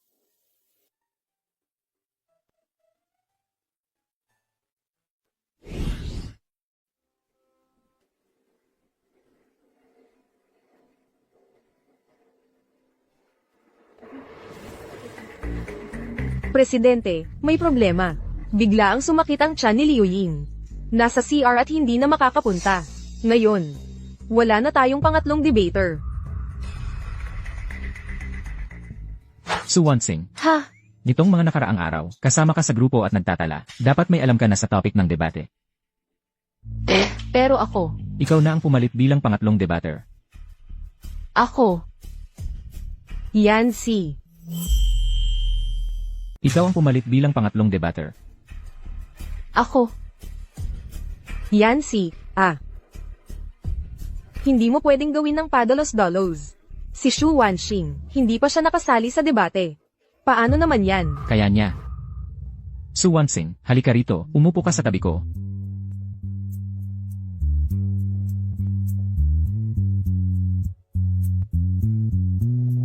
Presidente, may problema. Bigla ang sumakit ang tiyan ni Liu Ying. Nasa CR at hindi na makakapunta. Ngayon, wala na tayong pangatlong debater. Su Wansing. Ha? Nitong mga nakaraang araw, kasama ka sa grupo at nagtatala, dapat may alam ka na sa topic ng debate. Pero ako, Ikaw na ang pumalit bilang pangatlong debater. ako, Yancy. Ikaw ang pumalit bilang pangatlong debater. ako, Yancy, Hindi mo pwedeng gawin ng padalos-dalos. Si Xu Wanxing, hindi pa siya nakasali sa debate. Paano naman yan? Kaya niya. Su Wansing, halika rito, umupo ka sa tabi ko.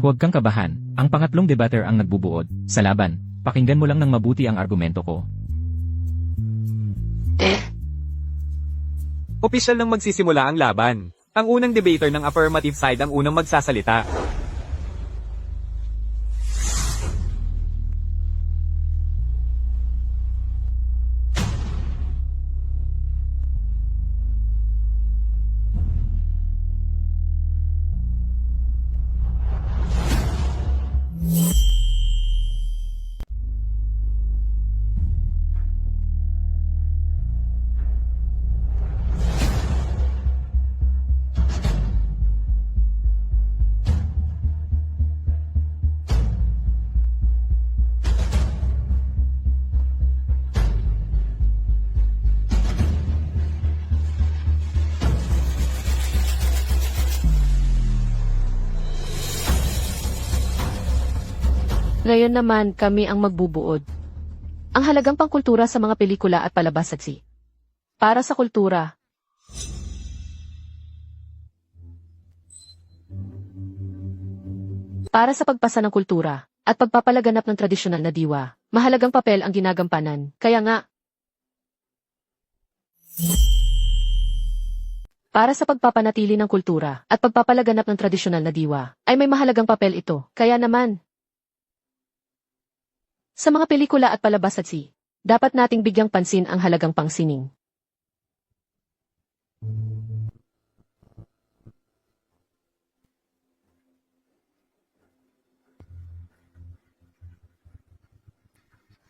Huwag kang kabahan, ang pangatlong debater ang nagbubuod, sa laban, pakinggan mo lang ng mabuti ang argumento ko. Opisyal nang magsisimula ang laban. Ang unang debater ng affirmative side ang unang magsasalita. Ngayon naman kami ang magbubuod. Ang halagang pangkultura sa mga pelikula at palabas at para sa kultura. Para sa pagpasa ng kultura at pagpapalaganap ng tradisyonal na diwa, mahalagang papel ang ginagampanan. Kaya nga, Para sa pagpapanatili ng kultura at pagpapalaganap ng tradisyonal na diwa, ay may mahalagang papel ito. Kaya naman, sa mga pelikula at palabas at dapat nating bigyang pansin ang halagang pangsining.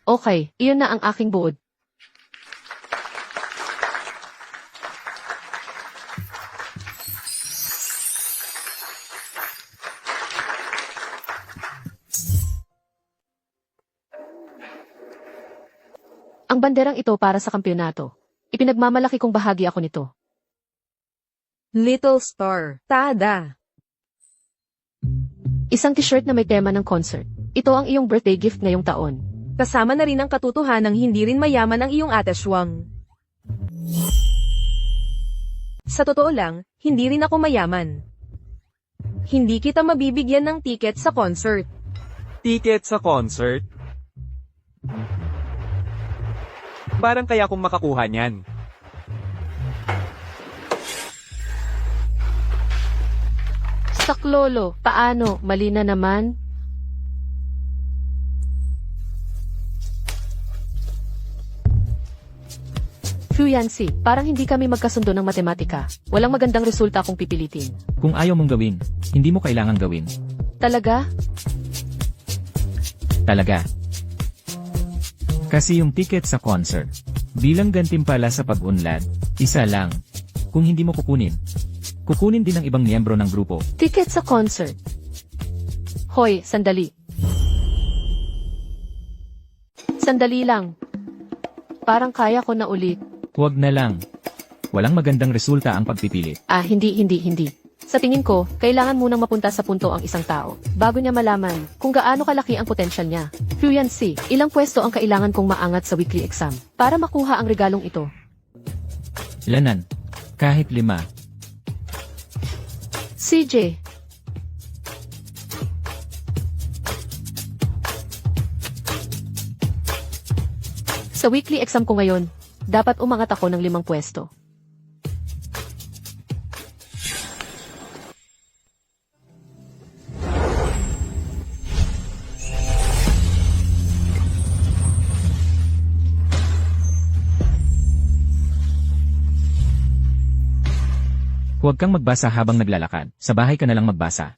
Okay, iyon na ang aking buod. Ang banderang ito para sa kampyonato. Ipinagmamalaki kong bahagi ako nito. Little Star, tada! Isang t-shirt na may tema ng concert. Ito ang iyong birthday gift ngayong taon. Kasama na rin ang katotohanang hindi rin mayaman ang iyong ate Shuang. Sa totoo lang, hindi rin ako mayaman. Hindi kita mabibigyan ng ticket sa concert. Ticket sa concert? Parang kaya kung makakuha niyan. Saklolo, paano? Mali na naman? Fuyansi, parang hindi kami magkasundo ng matematika. Walang magandang resulta kung pipilitin. Kung ayaw mong gawin, hindi mo kailangang gawin. Talaga? Talaga. Kasi yung ticket sa concert, bilang gantimpala sa pag-unlad, isa lang. Kung hindi mo kukunin din ng ibang miyembro ng grupo. Ticket sa concert. Hoy, sandali. Sandali lang. Parang kaya ko na ulit. Huwag na lang. Walang magandang resulta ang pagpipilit. Hindi. Sa tingin ko, kailangan munang mapunta sa punto ang isang tao, bago niya malaman kung gaano kalaki ang potensyal niya. Fuyansi, ilang pwesto ang kailangan kong maangat sa weekly exam, para makuha ang regalong ito. Lanan. Kahit 5. CJ. Sa weekly exam ko ngayon, dapat umangat ako ng 5 pwesto. Huwag kang magbasa habang naglalakad. Sa bahay ka na lang magbasa.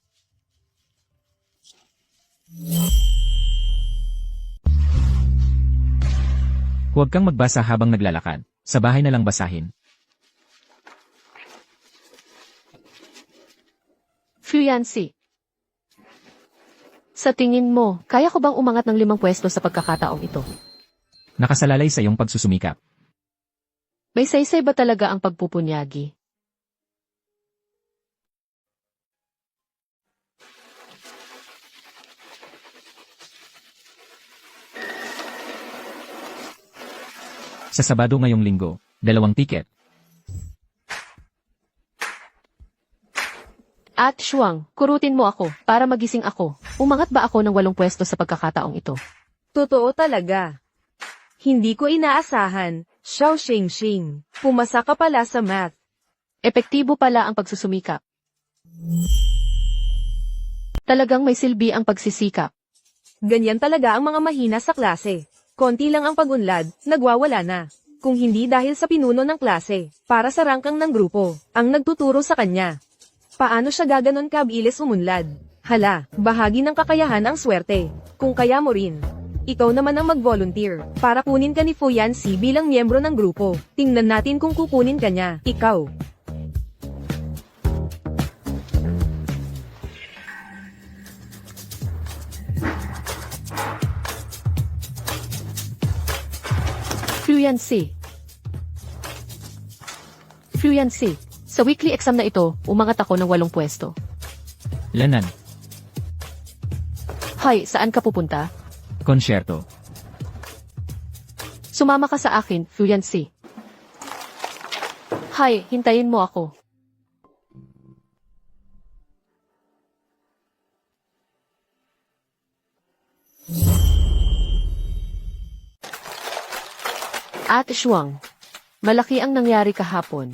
Huwag kang magbasa habang naglalakad. Sa bahay na lang basahin. Fuyansi. Sa tingin mo, kaya ko bang umangat ng 5 pwesto sa pagkakataong ito? Nakasalalay sa iyong pagsusumikap. May saysay ba talaga ang pagpupunyagi? Sa Sabado ngayong linggo, 2 ticket. At Shuang, kurutin mo ako, para magising ako. Umangat ba ako ng 8 pwesto sa pagkakataong ito? Totoo talaga. Hindi ko inaasahan, Xiao Xingxing. Pumasa ka pala sa math. Epektibo pala ang pagsusumikap. Talagang may silbi ang pagsisikap. Ganyan talaga ang mga mahina sa klase. Konti lang ang pag-unlad, nagwawala na. Kung hindi dahil sa pinuno ng klase, para sa rangkang ng grupo, ang nagtuturo sa kanya. Paano siya gaganon kabilis umunlad? Hala, bahagi ng kakayahan ang swerte. Kung kaya mo rin. Ikaw naman ang mag-volunteer, para kunin ka ni Fuyansi bilang miyembro ng grupo. Tingnan natin kung kukunin ka niya. Ikaw. Fuyansi. Sa weekly exam na ito, umangat ako ng 8 pwesto. Lanan. Hay, saan ka pupunta? Konsyerto. Sumama ka sa akin, Fuyansi. Hay, hintayin mo ako. At Shuang. Malaki ang nangyari kahapon.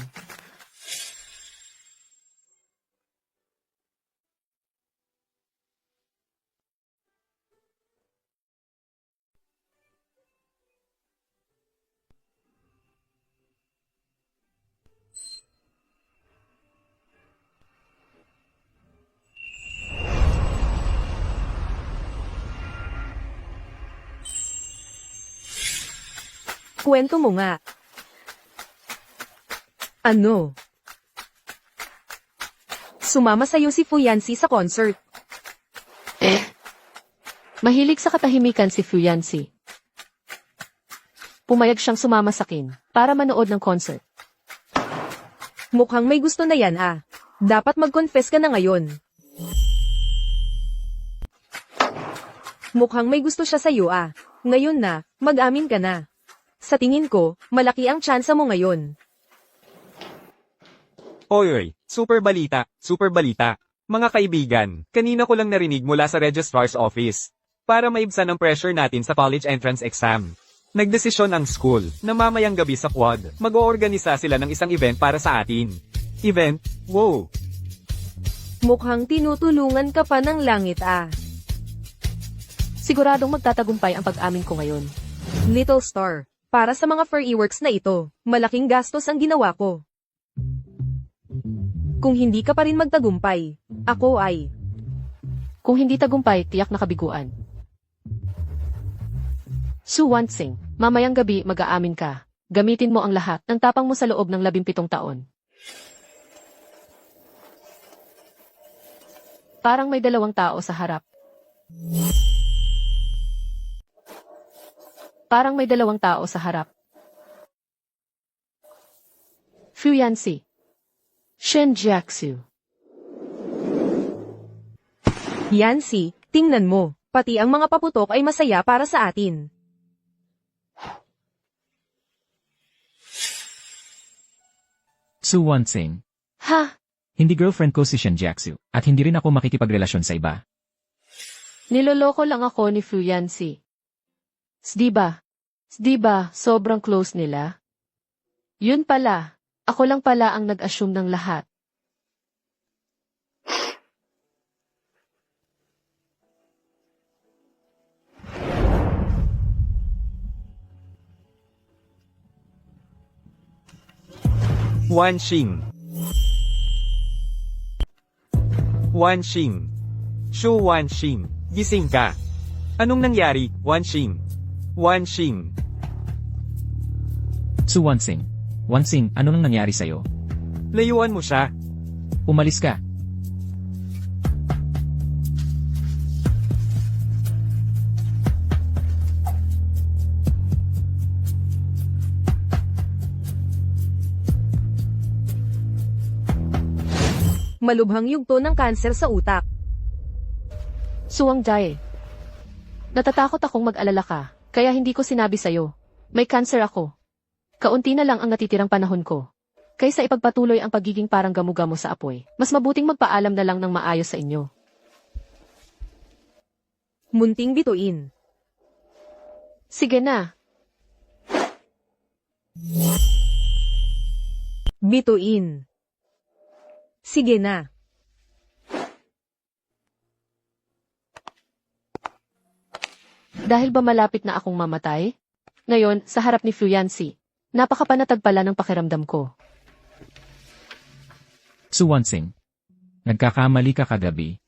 Kwento mo nga. Ano? Sumama sa'yo si Fuyansi sa concert. Mahilig sa katahimikan si Fuyansi. Pumayag siyang sumama sa akin para manood ng concert. Mukhang may gusto na yan ah. Dapat mag-confess ka na ngayon. Mukhang may gusto siya sa'yo ah. Ngayon na, mag-amin ka na. Sa tingin ko, malaki ang tsansa mo ngayon. Oy, super balita, super balita. Mga kaibigan, kanina ko lang narinig mula sa registrar's office. Para maibsan ang pressure natin sa college entrance exam. Nagdesisyon ang school na mamayang gabi sa quad, mag-oorganisa sila ng isang event para sa atin. Event? Wow! Mukhang tinutulungan ka pa ng langit ah. Siguradong magtatagumpay ang pag-amin ko ngayon. Little Star, para sa mga fireworks na ito, malaking gastos ang ginawa ko. Kung hindi ka pa rin magtagumpay, ako ay... Kung hindi tagumpay, tiyak na kabiguan. Su Wansing, mamayang gabi mag-aamin ka. Gamitin mo ang lahat ng tapang mo sa loob ng 17 taon. Parang may dalawang tao sa harap. Parang may dalawang tao sa harap. Fuyansi. Shen Jiaxu. Yancy, tingnan mo, pati ang mga paputok ay masaya para sa atin. Su Wansing. Ha? Hindi girlfriend ko si Shen Jiaxu, at hindi rin ako makikipagrelasyon sa iba. Niloloko lang ako ni Fuyansi. Sdiba, sobrang close nila. Yun pala, ako lang pala ang nag-assume ng lahat. Wanxing. Wanxing. Shu Wanxing, gising ka. Anong nangyari, Wanxing? Wanxing. Su Wansing. Wansing, ano nang nangyari sa'yo? Layuan mo siya. Umalis ka. Malubhang yugto ng kanser sa utak. Suwang Jae. Natatakot akong mag-alala ka, kaya hindi ko sinabi sa'yo. May cancer ako. Kaunti na lang ang natitirang panahon ko. Kaysa ipagpatuloy ang pagiging parang gamu-gamo sa apoy, mas mabuting magpaalam na lang ng maayos sa inyo. Munting bituin. Sige na. Bituin. Sige na. Dahil ba malapit na akong mamatay? Ngayon, sa harap ni Fuyansi, napakapanatag pala ng pakiramdam ko. Su Wansing. Nagkakamali ka kagabi.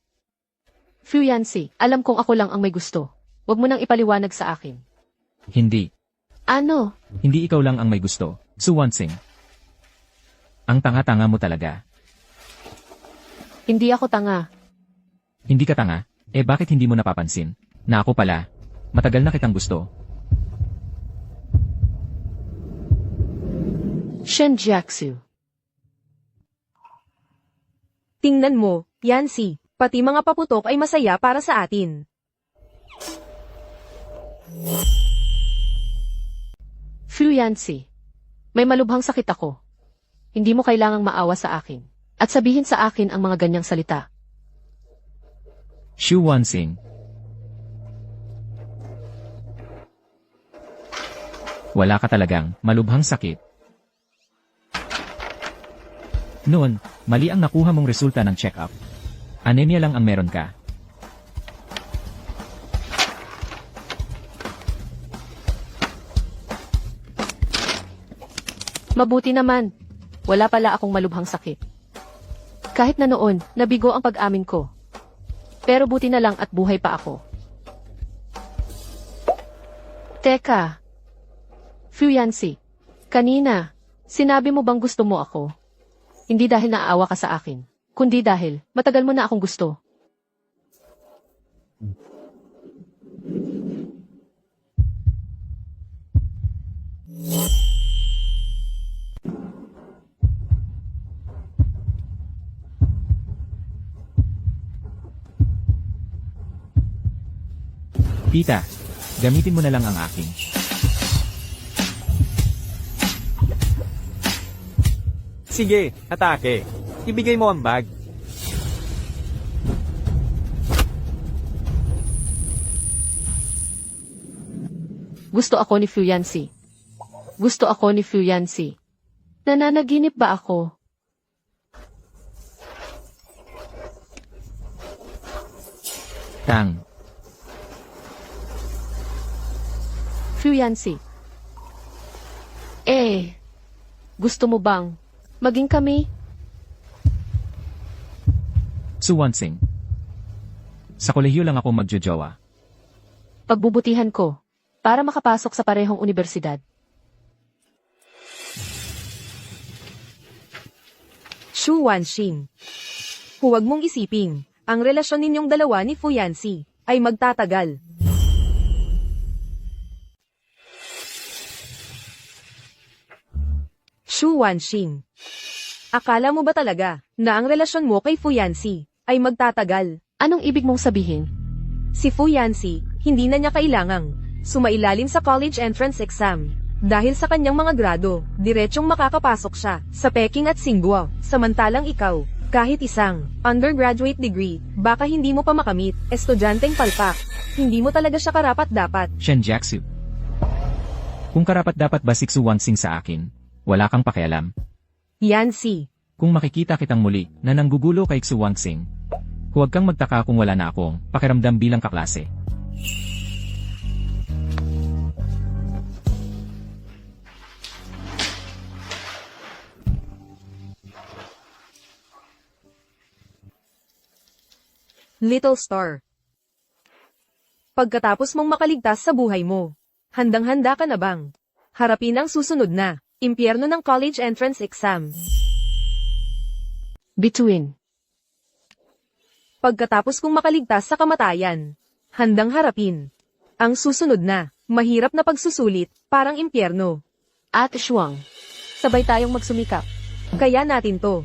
Fuyansi, alam kong ako lang ang may gusto. Huwag mo nang ipaliwanag sa akin. Hindi. Ano? Hindi ikaw lang ang may gusto. Su Wansing. Ang tanga-tanga mo talaga. Hindi ako tanga. Hindi ka tanga? Eh bakit hindi mo napapansin? Na ako pala. Matagal na kitang gusto. Shen Jiaxu. Tingnan mo, Yancy, pati mga paputok ay masaya para sa atin. Fuyansi. May malubhang sakit ako. Hindi mo kailangang maawa sa akin. At sabihin sa akin ang mga ganyang salita. Shu Wansing. Wala ka talagang malubhang sakit. Noon, mali ang nakuha mong resulta ng check-up. Anemia lang ang meron ka. Mabuti naman. Wala pala akong malubhang sakit. Kahit na noon, nabigo ang pag-amin ko. Pero buti na lang at buhay pa ako. Teka. Fuyancy. Kanina, sinabi mo bang gusto mo ako? Hindi dahil naaawa ka sa akin, kundi dahil matagal mo na akong gusto. Tita, gamitin mo na lang ang aking. Sige, atake. Ibigay mo ang bag. Gusto ako ni Fuyancy. Gusto ako ni Fuyancy. Nananaginip ba ako? Tang, Fuyancy. Gusto mo bang maging kami? Suwansing. Sa kolehiyo lang ako magjojowa. Pagbubutihan ko para makapasok sa parehong universidad. Shu Wanxing. Huwag mong isiping, ang relasyon ninyong dalawa ni Fuyancy ay magtatagal. Shu Wanxing. Akala mo ba talaga na ang relasyon mo kay Fuyancy ay magtatagal? Anong ibig mong sabihin? Si Fuyancy, hindi na niya kailangang sumailalim sa college entrance exam. Dahil sa kanyang mga grado, diretsyong makakapasok siya sa Peking at Tsinghua. Samantalang ikaw, kahit isang undergraduate degree, baka hindi mo pa makamit, estudyanteng palpak. Hindi mo talaga siya karapat-dapat. Shen Jiaxu. Kung karapat-dapat ba si Suwansing sa akin, wala kang pakialam. Yancy. Kung makikita kitang muli na nanggugulo kay Suwansing, huwag kang magtaka kung wala na akong pakiramdam bilang kaklase. Little Star. Pagkatapos mong makaligtas sa buhay mo, handang-handa ka na bang harapin ang susunod na impyerno ng college entrance exam? Bituin. Pagkatapos kong makaligtas sa kamatayan, handang harapin ang susunod na mahirap na pagsusulit, parang impyerno. At Shuang. Sabay tayong magsumikap. Kaya natin to.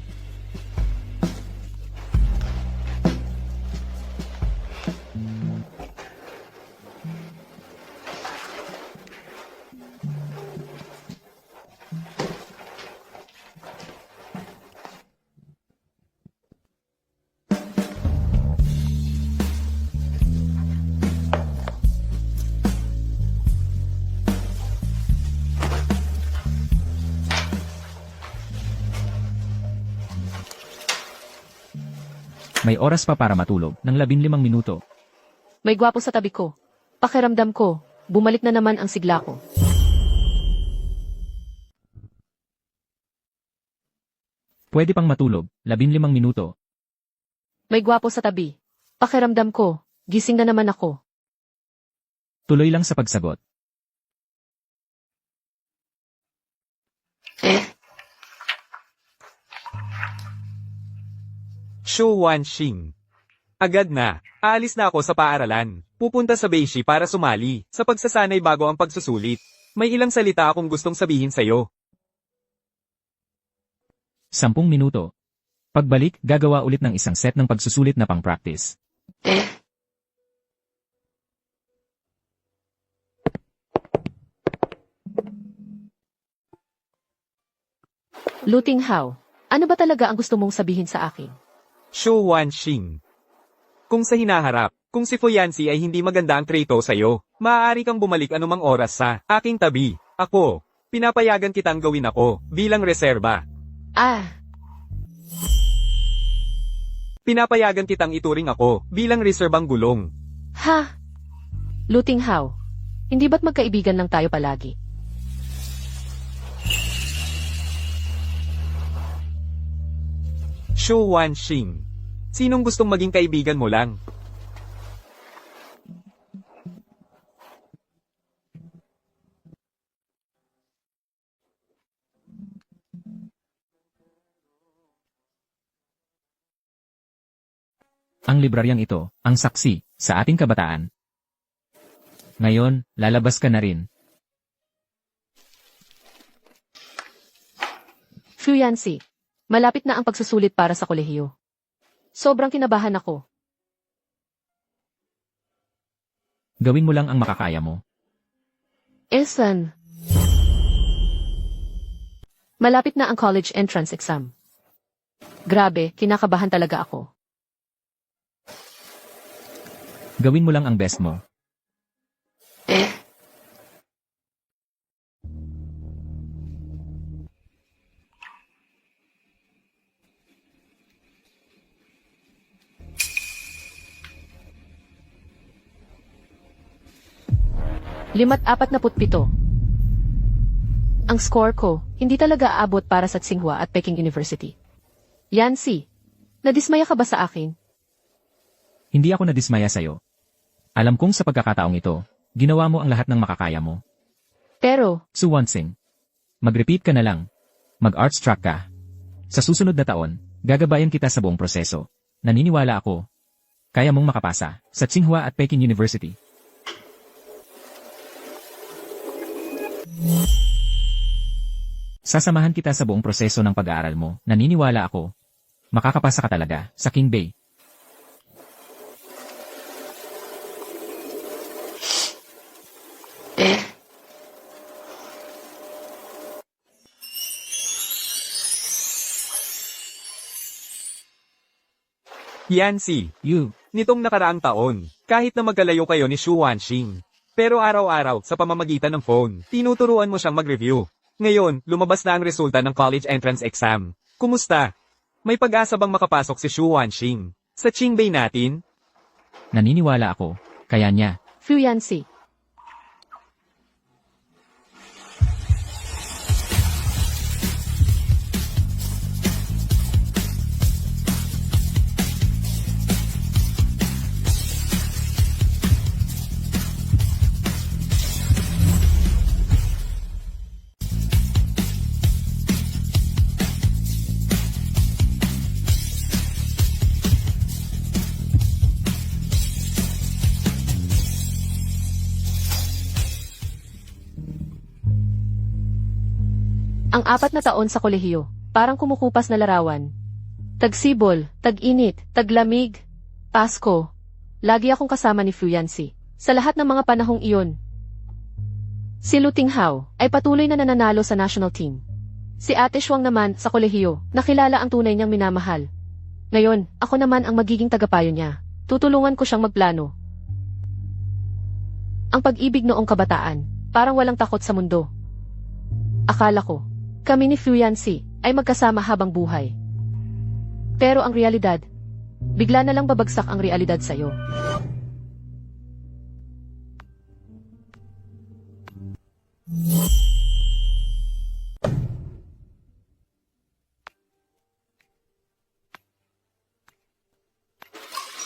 May oras pa para matulog ng 15 minuto. May gwapo sa tabi ko. Pakiramdam ko, bumalik na naman ang sigla ko. Pwede pang matulog, 15 minuto. May gwapo sa tabi. Pakiramdam ko, gising na naman ako. Tuloy lang sa pagsagot. Shu Wanxing. Agad na. Aalis na ako sa paaralan. Pupunta sa Beishi para sumali sa pagsasanay bago ang pagsusulit. May ilang salita akong gustong sabihin sa'yo. 10 minuto. Pagbalik, gagawa ulit ng isang set ng pagsusulit na pang-practice. Luting Hao, ano ba talaga ang gusto mong sabihin sa akin? Shu Wanxing. Kung sa hinaharap, kung si Fuyancy ay hindi maganda ang treto sa'yo, maaari kang bumalik anumang oras sa aking tabi. Ako, pinapayagan kitang gawin ako bilang reserba. Pinapayagan kitang ituring ako bilang reserbang gulong. Ha? Luting How. Hindi ba't magkaibigan lang tayo palagi? Shu Wanxing. Sinong gustong maging kaibigan mo lang? Ang libraryang ito, ang saksi, sa ating kabataan. Ngayon, lalabas ka na rin. Fu Yancy. Malapit na ang pagsusulit para sa kolehiyo. Sobrang kinabahan ako. Gawin mo lang ang makakaya mo. Ethan. Malapit na ang college entrance exam. Grabe, kinakabahan talaga ako. Gawin mo lang ang best mo. Limat 47. Ang score ko, hindi talaga aabot para sa Tsinghua at Peking University. Yancy, nadismaya ka ba sa akin? Hindi ako nadismaya sa'yo. Alam kong sa pagkakataong ito, ginawa mo ang lahat ng makakaya mo. Pero, Su Wanxing, mag-repeat ka na lang. Mag-arts track ka. Sa susunod na taon, gagabayan kita sa buong proseso. Naniniwala ako. Kaya mong makapasa sa Tsinghua at Peking University. Sasamahan kita sa buong proseso ng pag-aaral mo. Naniniwala ako. Makakapasa ka talaga sa King Bay. Yancy, You, nitong nakaraang taon, kahit na magkalayo kayo ni Shu Wanxing, pero araw-araw sa pamamagitan ng phone, tinuturuan mo siyang mag-review. Ngayon, lumabas na ang resulta ng college entrance exam. Kumusta? May pag-asa bang makapasok si Shu Wanxing sa Qingbei natin? naniniwala ako. Kaya niya. Fu Yancy. Ang 4 na taon sa kolehiyo, parang kumukupas na larawan. Tagsibol, tag-init, taglamig, Pasko. Lagi akong kasama ni Fu Yancy sa lahat ng mga panahong iyon. Si Luting How ay patuloy na nananalo sa national team. Si Ate Shuang naman sa kolehiyo, nakilala ang tunay niyang minamahal. Ngayon, ako naman ang magiging tagapayo niya. Tutulungan ko siyang magplano. Ang pag-ibig noong kabataan, parang walang takot sa mundo. Akala ko, kami ni Fu Yancy ay magkasama habang buhay. Pero ang realidad, bigla na lang babagsak ang realidad sa'yo.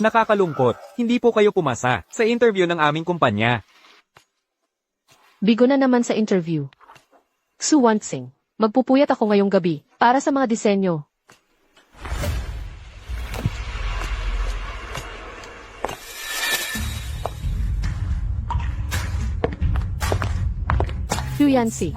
Nakakalungkot, hindi po kayo pumasa sa interview ng aming kumpanya. Bigo na naman sa interview. Su Wanxing, magpupuyat ako ngayong gabi para sa mga disenyo. Fu Yancy.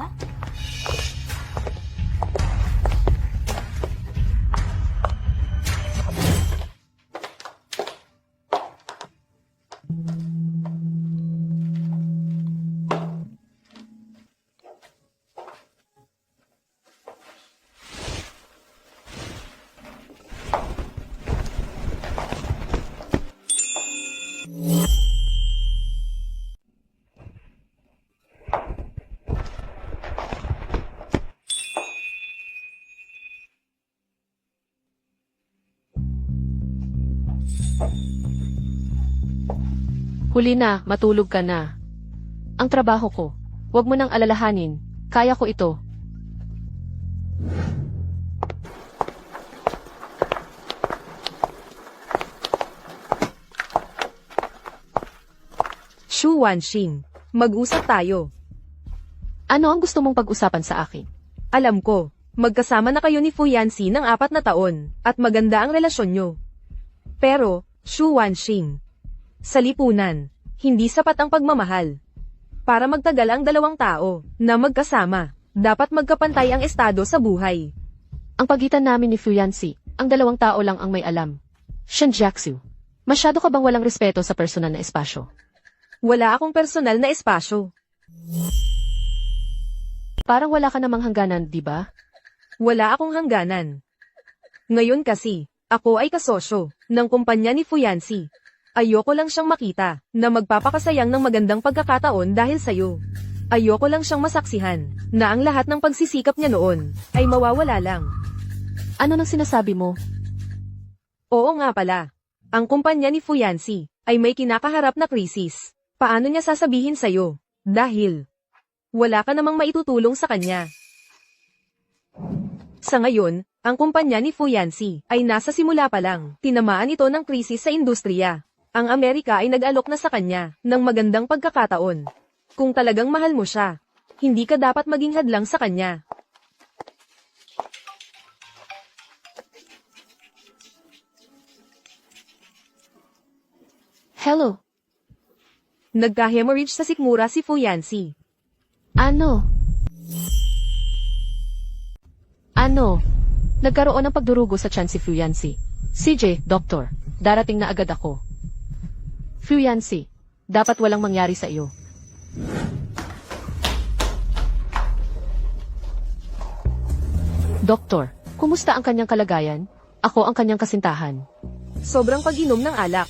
Huli na, matulog ka na. Ang trabaho ko. Huwag mo nang alalahanin. Kaya ko ito. Shu Wanxing, mag-usap tayo. Ano ang gusto mong pag-usapan sa akin? Alam ko, magkasama na kayo ni Fu Yanxi ng 4 na taon, at maganda ang relasyon nyo. Pero, Shu Wanxing, sa lipunan, hindi sapat ang pagmamahal. Para magtagal ang 2 tao na magkasama, dapat magkapantay ang estado sa buhay. Ang pagitan namin ni Fu Yanxi, ang 2 tao lang ang may alam. Shen Jiaxiu, masyado ka bang walang respeto sa personal na espasyo? Wala akong personal na espasyo. Parang wala ka namang hangganan, di ba? Wala akong hangganan. Ngayon kasi, ako ay kasosyo ng kumpanya ni Fu Yanxi. Ayoko lang siyang makita na magpapakasayang ng magandang pagkakataon dahil sa'yo. Ayoko lang siyang masaksihan na ang lahat ng pagsisikap niya noon ay mawawala lang. Ano nang sinasabi mo? Oo nga pala. Ang kumpanya ni Fu Yanxi ay may kinakaharap na krisis. Paano niya sasabihin sa'yo? Dahil wala ka namang maitutulong sa kanya. Sa ngayon, ang kumpanya ni Fu Yanxi ay nasa simula pa lang. Tinamaan ito ng krisis sa industriya. Ang Amerika ay nag-alok na sa kanya ng magandang pagkakataon. Kung talagang mahal mo siya, hindi ka dapat maging hadlang sa kanya. Hello? Nagka-hemorrhage sa sikmura si Fu Yanxi. Ano? Ano? Nagkaroon ng pagdurugo sa tiyan si Fu Yanxi. CJ, Doktor, darating na agad ako. Fu Yanxi, dapat walang mangyari sa iyo. Doktor, kumusta ang kanyang kalagayan? Ako ang kanyang kasintahan. Sobrang pag-inom ng alak.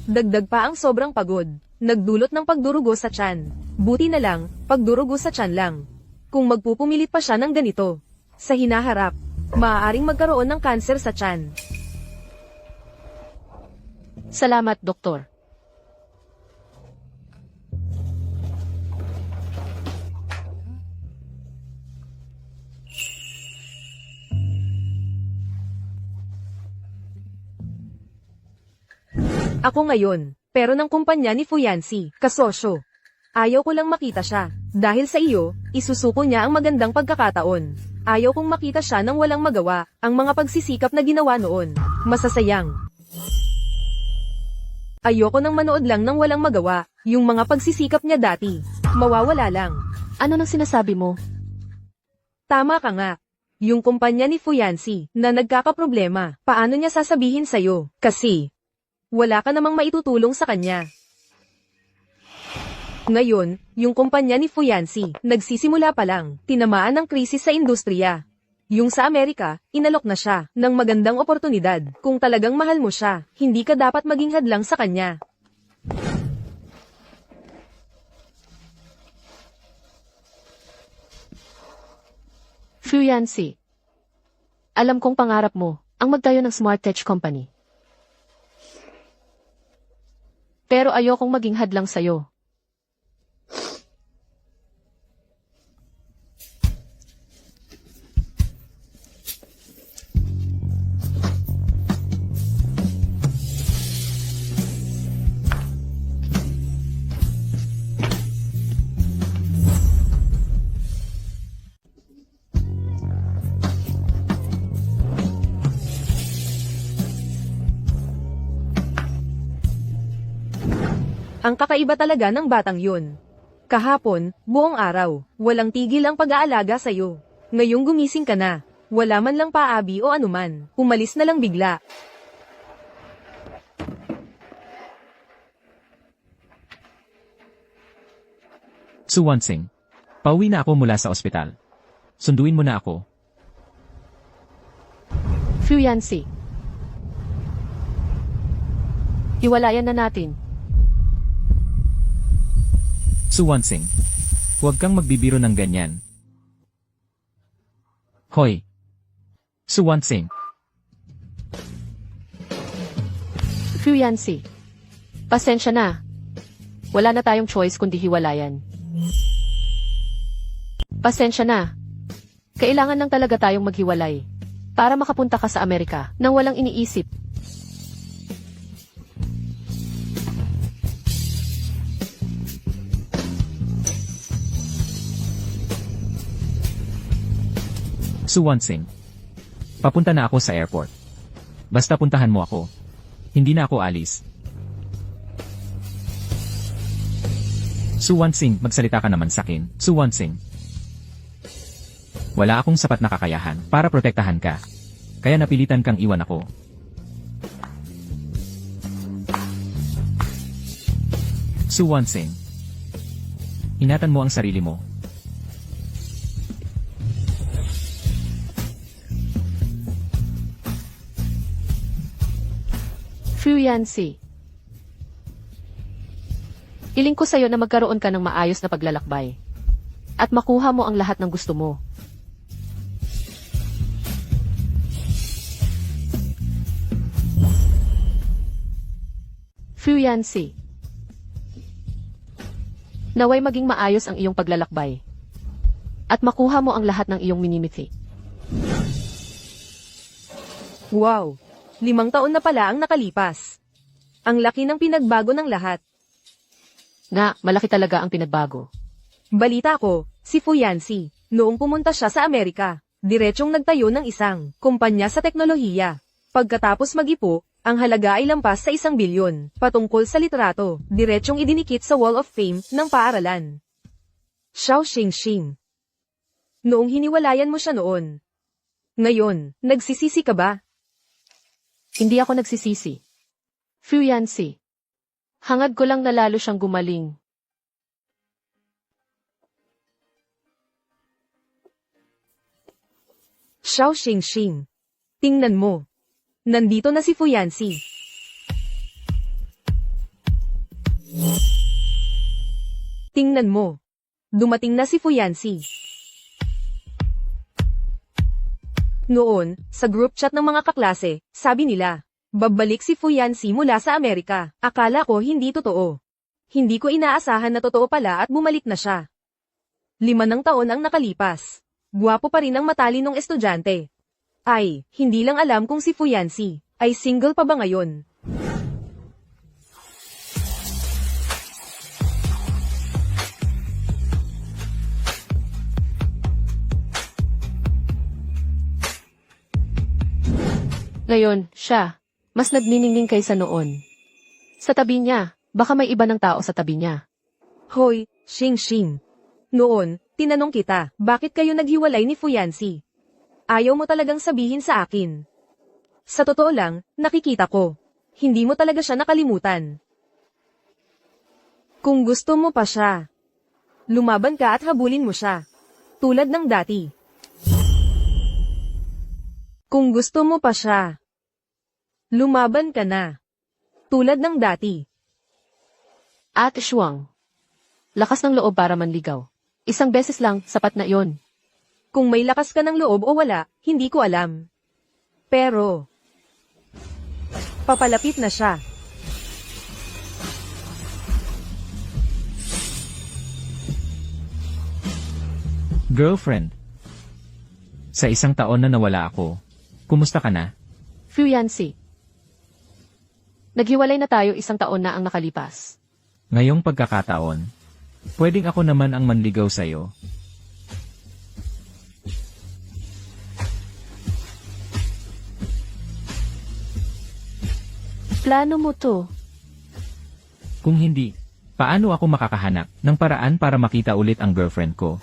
Dagdag pa ang sobrang pagod. Nagdulot ng pagdurugo sa tiyan. Buti na lang, pagdurugo sa tiyan lang. Kung magpupumilit pa siya ng ganito, sa hinaharap, maaaring magkaroon ng kanser sa tiyan. Salamat, Doktor. Ako ngayon, pero ng kumpanya ni Fu Yanxi, kasosyo. Ayaw ko lang makita siya. Dahil sa iyo, isusuko niya ang magandang pagkakataon. Ayaw kong makita siya nang walang magawa, ang mga pagsisikap na ginawa noon. Masasayang. Ayoko nang manood lang ng walang magawa, yung mga pagsisikap niya dati. Mawawala lang. Ano nang sinasabi mo? Tama ka nga. Yung kumpanya ni Fu Yanxi na nagkakaproblema, paano niya sasabihin sa'yo? Kasi wala ka namang maitutulong sa kanya. Ngayon, yung kumpanya ni Fu Yanxi, nagsisimula pa lang, tinamaan ng krisis sa industriya. Yung sa Amerika, inalok na siya ng magandang oportunidad. Kung talagang mahal mo siya, hindi ka dapat maging hadlang sa kanya. Fu Yanxi, alam kong pangarap mo, ang magtayo ng Smart Tech Company. Pero ayokong maging hadlang sa'yo. Ang kakaiba talaga ng batang yun. Kahapon, buong araw, walang tigil ang pag-aalaga sa'yo. Ngayong gumising ka na, wala man lang paabi o anuman, umalis na lang bigla. Su Wanxing, pauwi na ako mula sa ospital. Sunduin mo na ako. Fu Yanxi, hiwalayan na natin. Su Wanxing, huwag kang magbibiro ng ganyan. Hoy! Su Wanxing, Fu Yanxi, pasensya na. Wala na tayong choice kundi hiwalayan. Pasensya na. Kailangan lang talaga tayong maghiwalay. Para makapunta ka sa Amerika nang walang iniisip. Suwansing. Papunta na ako sa airport. Basta puntahan mo ako. Hindi na ako alis. Suwansing, magsalita ka naman sakin. Suwansing. Wala akong sapat na kakayahan para protektahan ka. Kaya napilitan kang iwan ako. Suwansing. Ingatan mo ang sarili mo. Fuyansi. Hiling ko sa'yo na magkaroon ka ng maayos na paglalakbay. At makuha mo ang lahat ng gusto mo. Fuyansi. Naway maging maayos ang iyong paglalakbay. At makuha mo ang lahat ng iyong minimithi. Wow! 5 taon na pala ang nakalipas. Ang laki ng pinagbago ng lahat. Nga, malaki talaga ang pinagbago. Balita ko, si Fuyansi, noong pumunta siya sa Amerika, diretsyong nagtayo ng isang kumpanya sa teknolohiya. Pagkatapos mag-ipo, ang halaga ay lampas sa 1 bilyon, patungkol sa litrato, diretsyong idinikit sa Wall of Fame ng paaralan. Xiao Xingxing. Noong hiniwalayan mo siya noon. Ngayon, nagsisisi ka ba? Hindi ako nagsisisi. Fuyansi. Hangad ko lang na lalo siyang gumaling. Xiao Xingxing. Tingnan mo. Nandito na si Fuyansi. Tingnan mo. Dumating na si Fuyansi. Noon, sa group chat ng mga kaklase, sabi nila, babalik si Fuyansi mula sa Amerika. Akala ko hindi totoo. Hindi ko inaasahan na totoo pala at bumalik na siya. 5 taon ang nakalipas. Gwapo pa rin ang matalinong estudyante. Ay, hindi lang alam kung si Fuyansi ay single pa ba ngayon. Ngayon, siya, mas nagniningning kaysa noon. Sa tabi niya, baka may iba ng tao sa tabi niya. Hoy, Xingxing. Noon, tinanong kita, bakit kayo naghiwalay ni Fuyansi? Ayaw mo talagang sabihin sa akin. Sa totoo lang, nakikita ko. Hindi mo talaga siya nakalimutan. Kung gusto mo pa siya, lumaban ka at habulin mo siya. Tulad ng dati. Kung gusto mo pa siya, lumaban ka na. Tulad ng dati. Ate Shuang. Lakas ng loob para manligaw. 1 beses lang, sapat na yon. Kung may lakas ka ng loob o wala, hindi ko alam. Pero, papalapit na siya. Girlfriend. Sa 1 taon na nawala ako, kumusta ka na? Fuyansi. Naghiwalay na tayo 1 taon na ang nakalipas. Ngayong pagkakataon, pwedeng ako naman ang manligaw sa'yo. Plano mo to. Kung hindi, paano ako makakahanap ng paraan para makita ulit ang girlfriend ko?